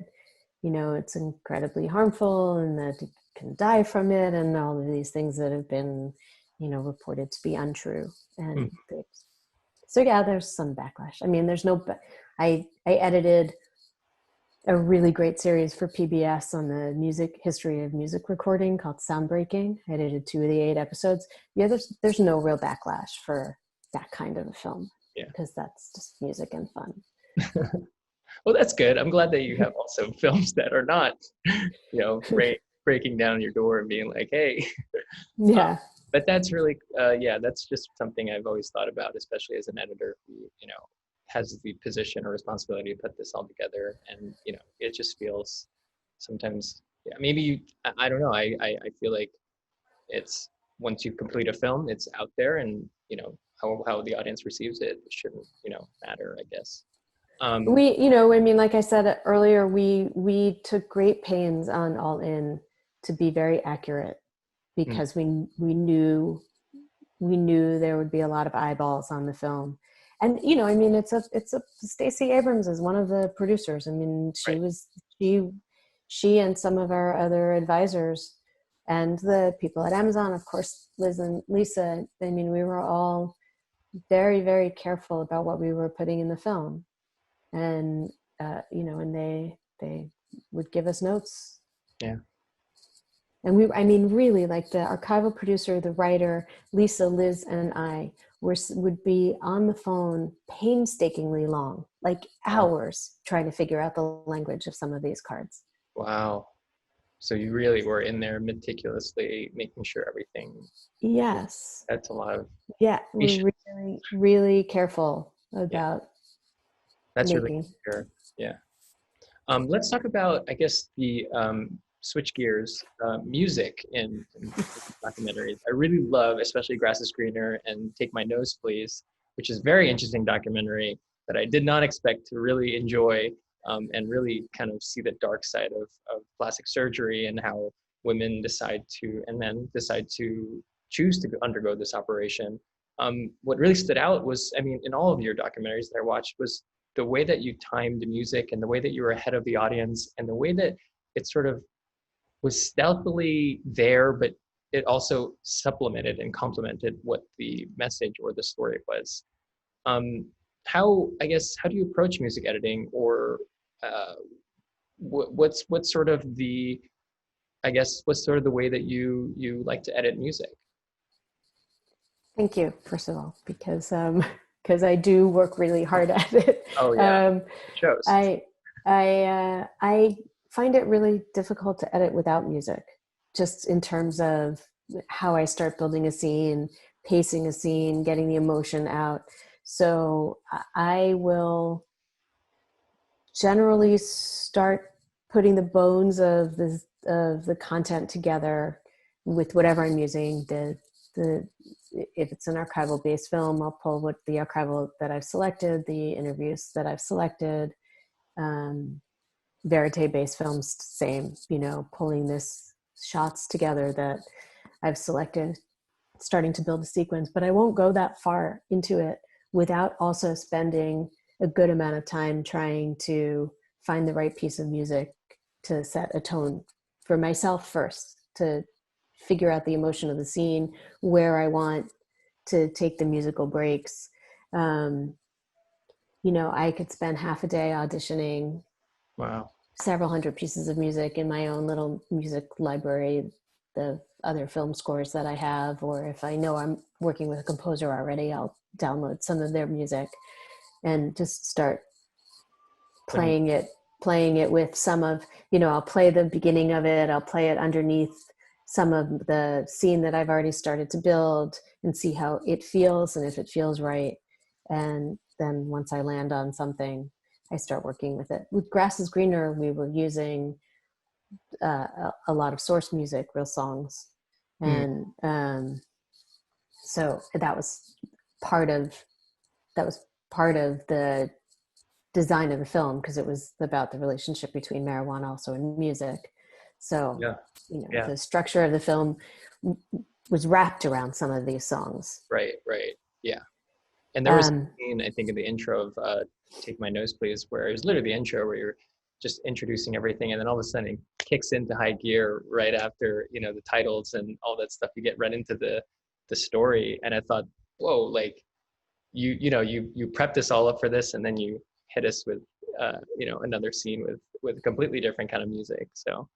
Speaker 2: you know, it's incredibly harmful and that you can die from it and all of these things that have been, you know, reported to be untrue. And so yeah, there's some backlash. I mean, there's no, I edited a really great series for PBS on the music history of music recording called Soundbreaking. I edited 2 of the 8 episodes. Yeah, there's no real backlash for that kind of a film.
Speaker 1: Yeah.
Speaker 2: Because that's just music and fun.
Speaker 1: Well, that's good. I'm glad that you have also films that are not, you know, breaking down your door and being like, hey.
Speaker 2: Yeah.
Speaker 1: But that's really, yeah, that's just something I've always thought about, especially as an editor who, you know, has the position or responsibility to put this all together. And, you know, it just feels sometimes, yeah, maybe, I don't know. I feel like it's, once you complete a film, it's out there and, you know, how the audience receives it shouldn't, you know, matter, I guess.
Speaker 2: We, you know, I mean, like I said earlier, we took great pains on All In to be very accurate because we knew there would be a lot of eyeballs on the film. And, you know, I mean, it's a Stacey Abrams is one of the producers. I mean, she and some of our other advisors and the people at Amazon, of course, Liz and Lisa, I mean, we were all very, very careful about what we were putting in the film. And, you know, and they would give us notes.
Speaker 1: Yeah.
Speaker 2: And I mean, really, like the archival producer, the writer, Lisa, Liz, and I would be on the phone painstakingly long, like hours, trying to figure out the language of some of these cards.
Speaker 1: Wow. So you really were in there meticulously making sure everything.
Speaker 2: Yes.
Speaker 1: That's a lot of.
Speaker 2: Yeah, we're really, really careful about.
Speaker 1: That's
Speaker 2: making.
Speaker 1: Really fair. Yeah. Let's talk about, I guess, the switch gears, music in documentaries. I really love, especially Grass is Greener and Take My Nose, Please, which is a very interesting documentary that I did not expect to really enjoy and really kind of see the dark side of plastic surgery and how women decide to, and men decide to choose to undergo this operation. What really stood out was, I mean, in all of your documentaries that I watched, was the way that you timed the music and the way that you were ahead of the audience and the way that it sort of was stealthily there, but it also supplemented and complemented what the message or the story was. How do you approach music editing, or what's sort of the, I guess, what's sort of the way that you like to edit music?
Speaker 2: Thank you, first of all, because I do work really hard at it.
Speaker 1: Oh yeah,
Speaker 2: Um,
Speaker 1: it shows.
Speaker 2: I find it really difficult to edit without music, just in terms of how I start building a scene, pacing a scene, getting the emotion out. So I will generally start putting the bones of the content together with whatever I'm using. The if it's an archival based film, I'll pull what the archival that I've selected, the interviews that I've selected. Um, Verite based films, same, you know, pulling this shots together that I've selected, starting to build a sequence. But I won't go that far into it without also spending a good amount of time trying to find the right piece of music to set a tone for myself first, to figure out the emotion of the scene, where I want to take the musical breaks. Um, you know, I could spend half a day auditioning
Speaker 1: Wow.
Speaker 2: several hundred pieces of music in my own little music library, the other film scores that I have, or if I know I'm working with a composer already, I'll download some of their music and just start
Speaker 1: Right.
Speaker 2: playing it playing it with some of, you know, I'll play the beginning of it, I'll play it underneath some of the scene that I've already started to build and see how it feels and if it feels right. And then once I land on something, I start working with it. With Grass is Greener, we were using a lot of source music, real songs.
Speaker 1: Mm.
Speaker 2: And so part of that was part of the design of the film, because it was about the relationship between marijuana also and music. So,
Speaker 1: Yeah.
Speaker 2: you know,
Speaker 1: Yeah.
Speaker 2: the structure of the film was wrapped around some of these songs.
Speaker 1: Right. Right. Yeah. And there was
Speaker 2: Um,
Speaker 1: a scene, I think, in the intro of Take My Nose Please, where it was literally the intro where you're just introducing everything, and then all of a sudden it kicks into high gear right after, you know, the titles and all that stuff. You get right into the story, and I thought, whoa, like you prepped this all up for this, and then you hit us with you know, another scene with a completely different kind of music. So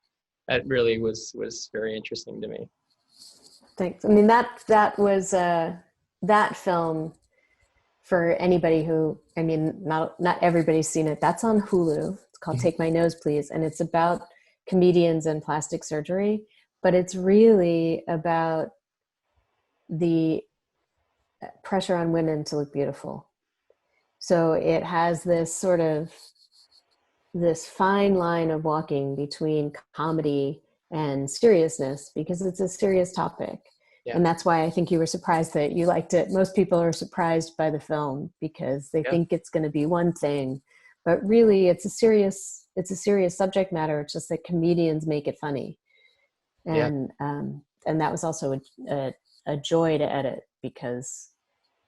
Speaker 1: that really was very interesting to me.
Speaker 2: Thanks. I mean, that was that film, for anybody who, I mean, not everybody's seen it. That's on Hulu. It's called Take My Nose Please, and it's about comedians and plastic surgery, but it's really about the pressure on women to look beautiful. So it has this fine line of walking between comedy and seriousness, because it's a serious topic.
Speaker 1: Yeah.
Speaker 2: And that's why I think you were surprised that you liked it. Most people are surprised by the film because they
Speaker 1: Yeah.
Speaker 2: think it's going to be one thing, but really it's a serious subject matter. It's just that comedians make it funny.
Speaker 1: Yeah.
Speaker 2: And that was also a joy to edit, because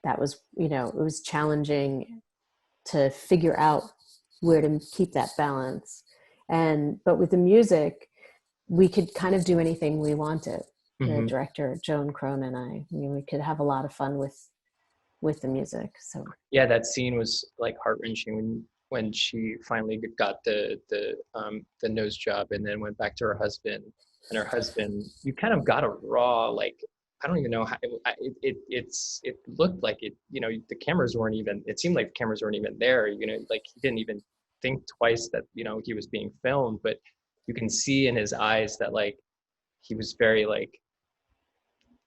Speaker 2: that was, you know, it was challenging to figure out where to keep that balance. But with the music, we could kind of do anything we wanted. The
Speaker 1: Hmm.
Speaker 2: director Joan Crone and I mean, we could have a lot of fun with the music. So
Speaker 1: Yeah, that scene was like heart wrenching when she finally got the nose job and then went back to her husband. And her husband, you kind of got a raw, like, I don't even know how it looked like it, you know, the cameras weren't even, it seemed like the cameras weren't even there, you know, like he didn't even think twice that, you know, he was being filmed. But you can see in his eyes that like he was very like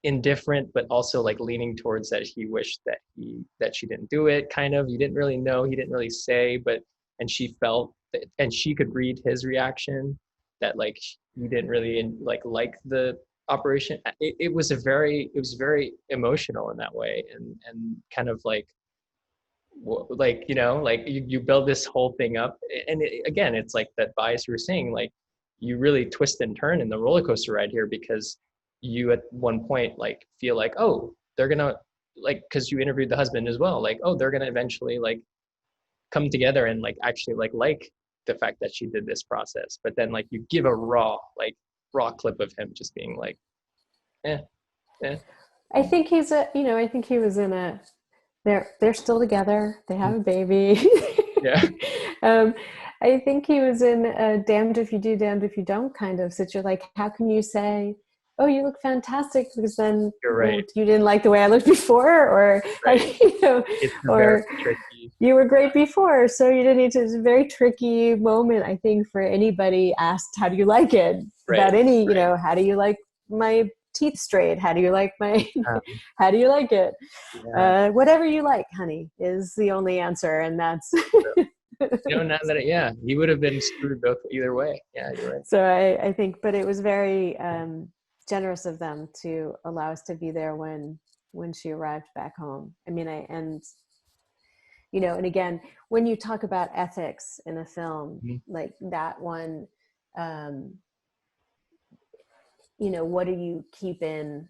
Speaker 1: indifferent, but also like leaning towards that he wished that she didn't do it, kind of. You didn't really know, he didn't really say, but and she felt that, and she could read his reaction, that like he didn't really like the operation. It was very emotional in that way, and kind of like, you know, like you build this whole thing up, and again, it's like that bias you were saying, like you really twist and turn in the roller coaster ride here, because you at one point like feel like, oh, they're gonna, like, because you interviewed the husband as well, like, oh, they're gonna eventually like come together and like actually like the fact that she did this process. But then like you give a raw clip of him just being like, eh, eh.
Speaker 2: I think I think he was in a, they're still together. They have a baby.
Speaker 1: Yeah.
Speaker 2: um, I think he was in a damned if you do, damned if you don't kind of situation. Like, how can you say oh, you look fantastic, because then
Speaker 1: You're right.
Speaker 2: you didn't like the way I looked before, or
Speaker 1: Right.
Speaker 2: you know,
Speaker 1: It's a very
Speaker 2: or
Speaker 1: tricky.
Speaker 2: you were great before, so you didn't need to. It's a very tricky moment, I think, for anybody asked, how do you like it?
Speaker 1: Right.
Speaker 2: About any,
Speaker 1: Right.
Speaker 2: how do you like my teeth straight? How do you like my,
Speaker 1: Um,
Speaker 2: how do you like it?
Speaker 1: yeah.
Speaker 2: Whatever you like, honey, is the only answer. And that's,
Speaker 1: Now that yeah, he would have been screwed both either way. Yeah, you're right.
Speaker 2: so I think, but it was very generous of them to allow us to be there when she arrived back home. I mean, and and again, when you talk about ethics in a film,
Speaker 1: Mhm.
Speaker 2: like that one, um, what do you keep in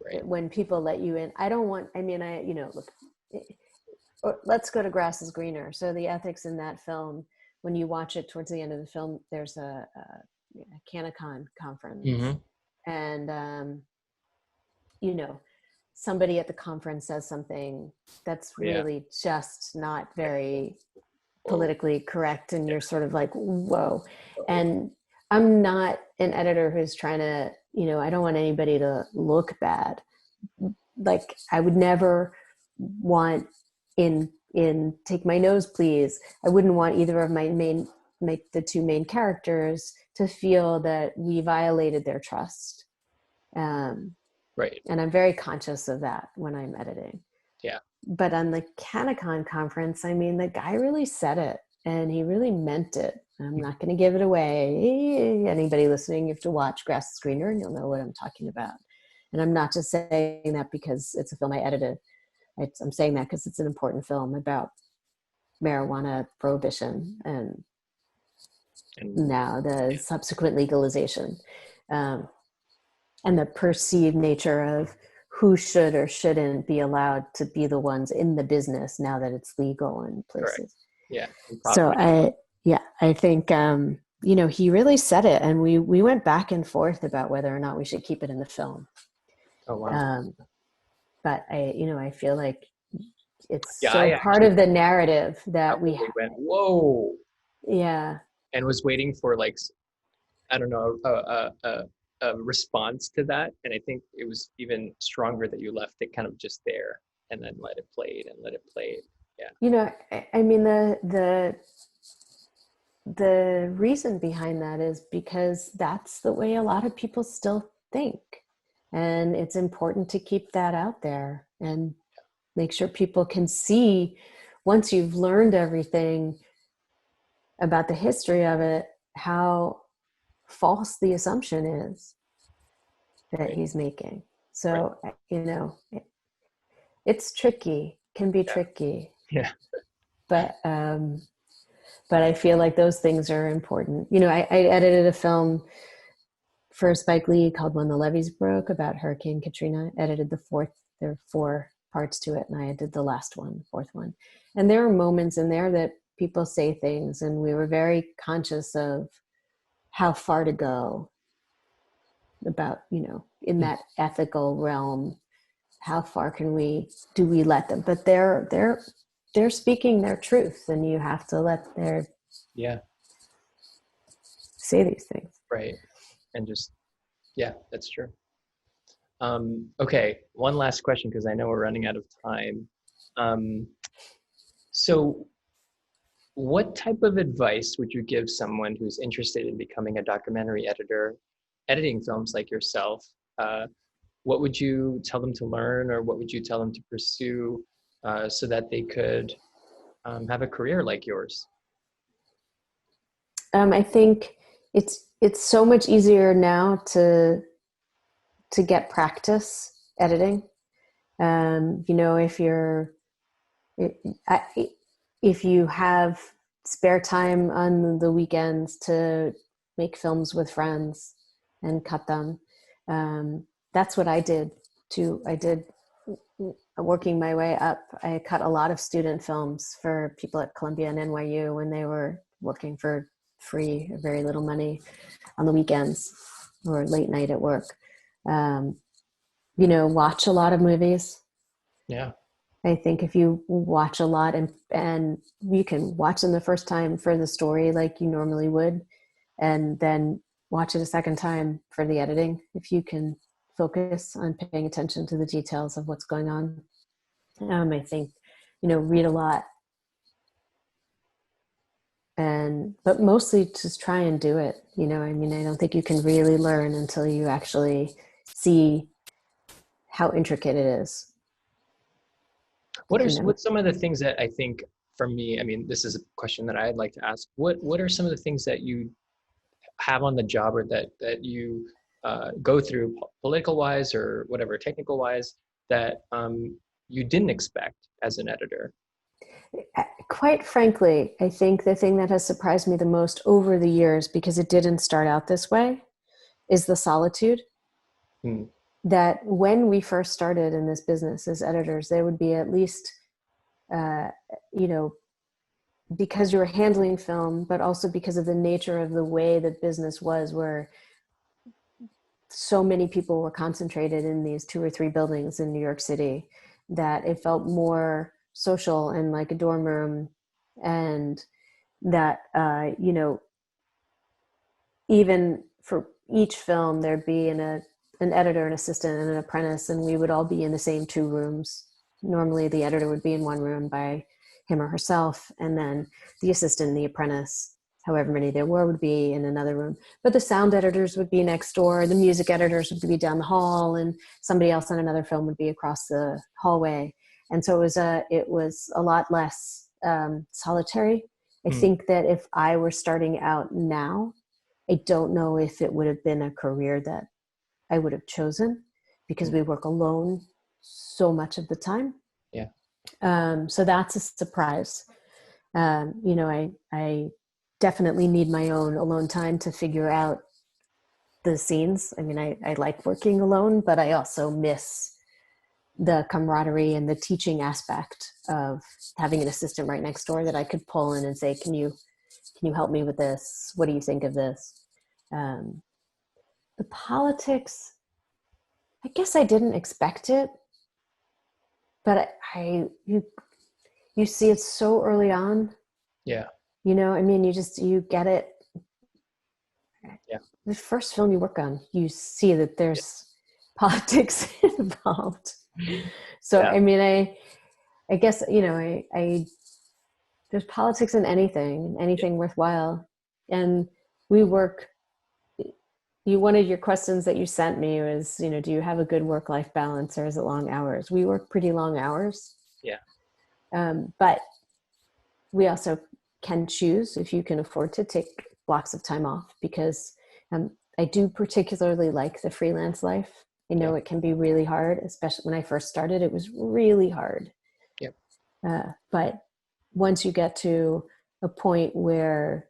Speaker 1: Right.
Speaker 2: when people let you in? I don't want, look, let's go to Grass is Greener. So the ethics in that film, when you watch it towards the end of the film, there's a CannaCon conference.
Speaker 1: Hmm.
Speaker 2: And, you know, somebody at the conference says something that's
Speaker 1: Yeah.
Speaker 2: really just not very
Speaker 1: Whoa.
Speaker 2: politically correct, and you're sort of like, whoa.
Speaker 1: Whoa.
Speaker 2: And I'm not an editor who's trying to, I don't want anybody to look bad. Like, I would never want in Take My Nose Please, I wouldn't want either of the two main characters to feel that we violated their trust.
Speaker 1: Right.
Speaker 2: And I'm very conscious of that when I'm editing.
Speaker 1: Yeah.
Speaker 2: But on the CannaCon conference, I mean, the guy really said it, and he really meant it. I'm not going to give it away. Anybody listening, you have to watch Grass is Greener and you'll know what I'm talking about. And I'm not just saying that because it's a film I edited. I'm saying that because it's an important film about marijuana prohibition and now the subsequent legalization, and the perceived nature of who should or shouldn't be allowed to be the ones in the business now that it's legal in places.
Speaker 1: Correct. Yeah.
Speaker 2: So I think, he really said it, and we went back and forth about whether or not we should keep it in the film.
Speaker 1: Oh wow.
Speaker 2: But I feel like it's
Speaker 1: Yeah,
Speaker 2: so
Speaker 1: I
Speaker 2: part
Speaker 1: actually
Speaker 2: of the narrative that we
Speaker 1: probably went whoa,
Speaker 2: yeah.
Speaker 1: and was waiting for like I don't know a response to that, and I think it was even stronger that you left it kind of just there and then let it play and let it play. Yeah.
Speaker 2: I mean, the reason behind that is because that's the way a lot of people still think. And it's important to keep that out there and make sure people can see, once you've learned everything about the history of it, how false the assumption is that
Speaker 1: Right.
Speaker 2: he's making.
Speaker 1: Right.
Speaker 2: So, it's tricky, can be
Speaker 1: Yeah.
Speaker 2: tricky.
Speaker 1: Yeah.
Speaker 2: But I feel like those things are important. I edited a film for Spike Lee called When the Levees Broke, about Hurricane Katrina. I edited there are 4 parts to it, and I did the last one, 4th one. And there are moments in there that people say things, and we were very conscious of how far to go about, in that ethical realm, how far do we let them? But they're speaking their truth, and you have to let their
Speaker 1: Yeah.
Speaker 2: say these things.
Speaker 1: Right. And just yeah, that's true. Okay, one last question because I know we're running out of time. So what type of advice would you give someone who's interested in becoming a documentary editor, editing films like yourself? What would you tell them to learn, or what would you tell them to pursue so that they could have a career like yours?
Speaker 2: I think it's so much easier now to get practice editing. If you're if you have spare time on the weekends to make films with friends and cut them, that's what I did too. I did, working my way up. I cut a lot of student films for people at Columbia and NYU when they were working for free or very little money on the weekends or late night at work. Watch a lot of movies.
Speaker 1: Yeah.
Speaker 2: I think if you watch a lot and you can watch them the first time for the story like you normally would, and then watch it a second time for the editing. If you can focus on paying attention to the details of what's going on. I think, read a lot, but mostly just try and do it. I don't think you can really learn until you actually see how intricate it is.
Speaker 1: What's some of the things that I think, for me, I mean, this is a question that I'd like to ask. What are some of the things that you have on the job, or that you go through, political wise or whatever, technical wise, that you didn't expect as an editor?
Speaker 2: Quite frankly, I think the thing that has surprised me the most over the years, because it didn't start out this way, is the solitude. That when we first started in this business as editors, there would be at least, because you were handling film, but also because of the nature of the way that business was, where so many people were concentrated in these 2 or 3 buildings in New York City, that it felt more social and like a dorm room. And that, even for each film, there'd be an editor, an assistant, and an apprentice, and we would all be in the same 2 rooms. Normally the editor would be in one room by him or herself, and then the assistant and the apprentice, however many there were, would be in another room. But the sound editors would be next door, the music editors would be down the hall, and somebody else on another film would be across the hallway. And so it was a lot less solitary. I think that if I were starting out now, I don't know if it would have been a career that I would have chosen, because we work alone so much of the time.
Speaker 1: Yeah.
Speaker 2: So that's a surprise. I definitely need my own alone time to figure out the scenes. I mean, I like working alone, but I also miss the camaraderie and the teaching aspect of having an assistant right next door that I could pull in and say, can you help me with this? What do you think of this? The politics, I guess I didn't expect it, but you see it so early on.
Speaker 1: Yeah.
Speaker 2: You get it.
Speaker 1: Yeah.
Speaker 2: The first film you work on, you see that there's politics involved. So, yeah. I guess, there's politics in anything worthwhile. And we work, one of your questions that you sent me was, do you have a good work-life balance, or is it long hours? We work pretty long hours.
Speaker 1: Yeah.
Speaker 2: But we also can choose, if you can afford to, take blocks of time off, because I do particularly like the freelance life. I know it can be really hard, especially when I first started, it was really hard.
Speaker 1: Yep.
Speaker 2: But once you get to a point where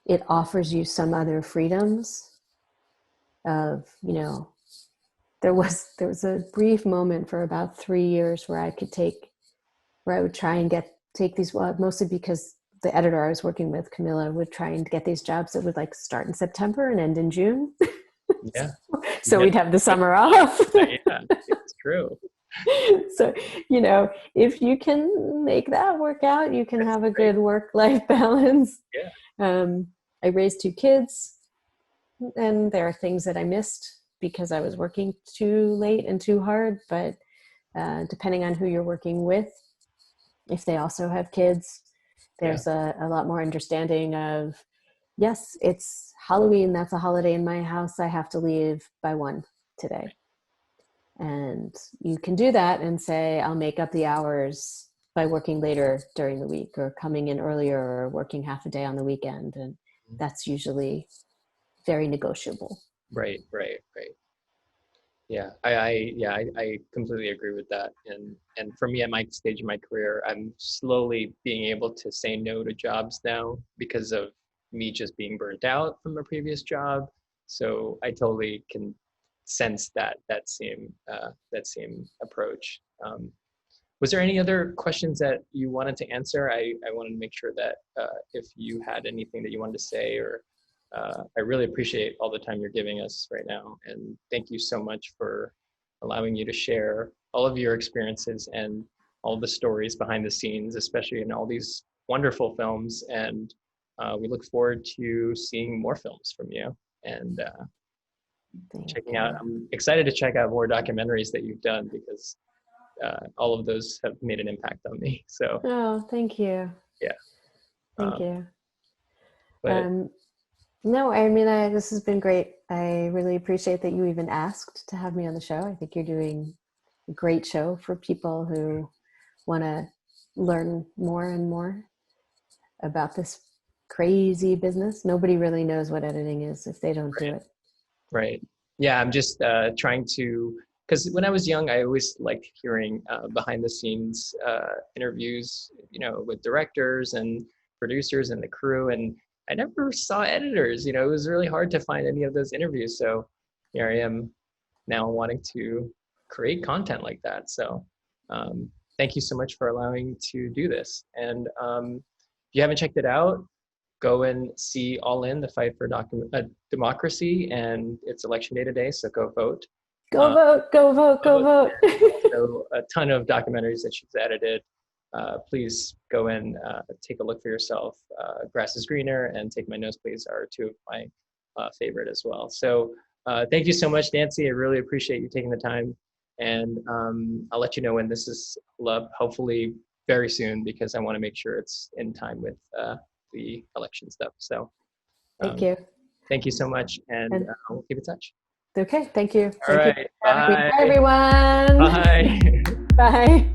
Speaker 2: it offers you some other freedoms of, there was a brief moment for about 3 years where I would try and take these, mostly because the editor I was working with, Camilla, would try and get these jobs that would start in September and end in June.
Speaker 1: Yeah.
Speaker 2: So we'd have the summer off.
Speaker 1: Yeah, it's true.
Speaker 2: So, if you can make that work out, you can have a good work-life balance.
Speaker 1: Yeah.
Speaker 2: I raised 2 kids, and there are things that I missed because I was working too late and too hard. But depending on who you're working with, if they also have kids, there's a lot more understanding of, yes, it's Halloween, that's a holiday in my house, I have to leave by 1 today. And you can do that and say, I'll make up the hours by working later during the week, or coming in earlier, or working half a day on the weekend. And that's usually very negotiable.
Speaker 1: Right. Yeah, I completely agree with that. And for me, at my stage of my career, I'm slowly being able to say no to jobs now because of me just being burnt out from a previous job. So I totally can sense that same approach. Was there any other questions that you wanted to answer? I wanted to make sure that if you had anything that you wanted to say, or I really appreciate all the time you're giving us right now. And thank you so much for allowing you to share all of your experiences and all the stories behind the scenes, especially in all these wonderful films. And we look forward to seeing more films from you. and checking
Speaker 2: you.
Speaker 1: out. I'm excited to check out more documentaries that you've done, because all of those have made an impact on me. So
Speaker 2: Oh, thank you.
Speaker 1: yeah.
Speaker 2: Thank you.
Speaker 1: But
Speaker 2: No, I mean, this has been great. I really appreciate that you even asked to have me on the show. I think you're doing a great show for people who want to learn more and more about this crazy business. Nobody really knows what editing is if they don't do it.
Speaker 1: right. Yeah, I'm just trying to, because when I was young, I always liked hearing behind the scenes interviews, with directors and producers and the crew. And I never saw editors, it was really hard to find any of those interviews. So here I am now wanting to create content like that. So thank you so much for allowing to do this. And if you haven't checked it out, go and see All In, the fight for democracy, and it's election day today, so go vote.
Speaker 2: Go vote, go vote, go vote.
Speaker 1: So a ton of documentaries that she's edited. Please go and take a look for yourself. Grass is Greener and Take My Nose Please are two of my favorite as well. So thank you so much, Nancy. I really appreciate you taking the time. And I'll let you know when this is up, hopefully very soon, because I want to make sure it's in time with the election stuff. So
Speaker 2: Thank you.
Speaker 1: Thank you so much, and we'll keep in touch.
Speaker 2: Okay, thank you.
Speaker 1: All
Speaker 2: Thank
Speaker 1: right,
Speaker 2: you.
Speaker 1: bye.
Speaker 2: Bye, everyone.
Speaker 1: Bye.
Speaker 2: Bye.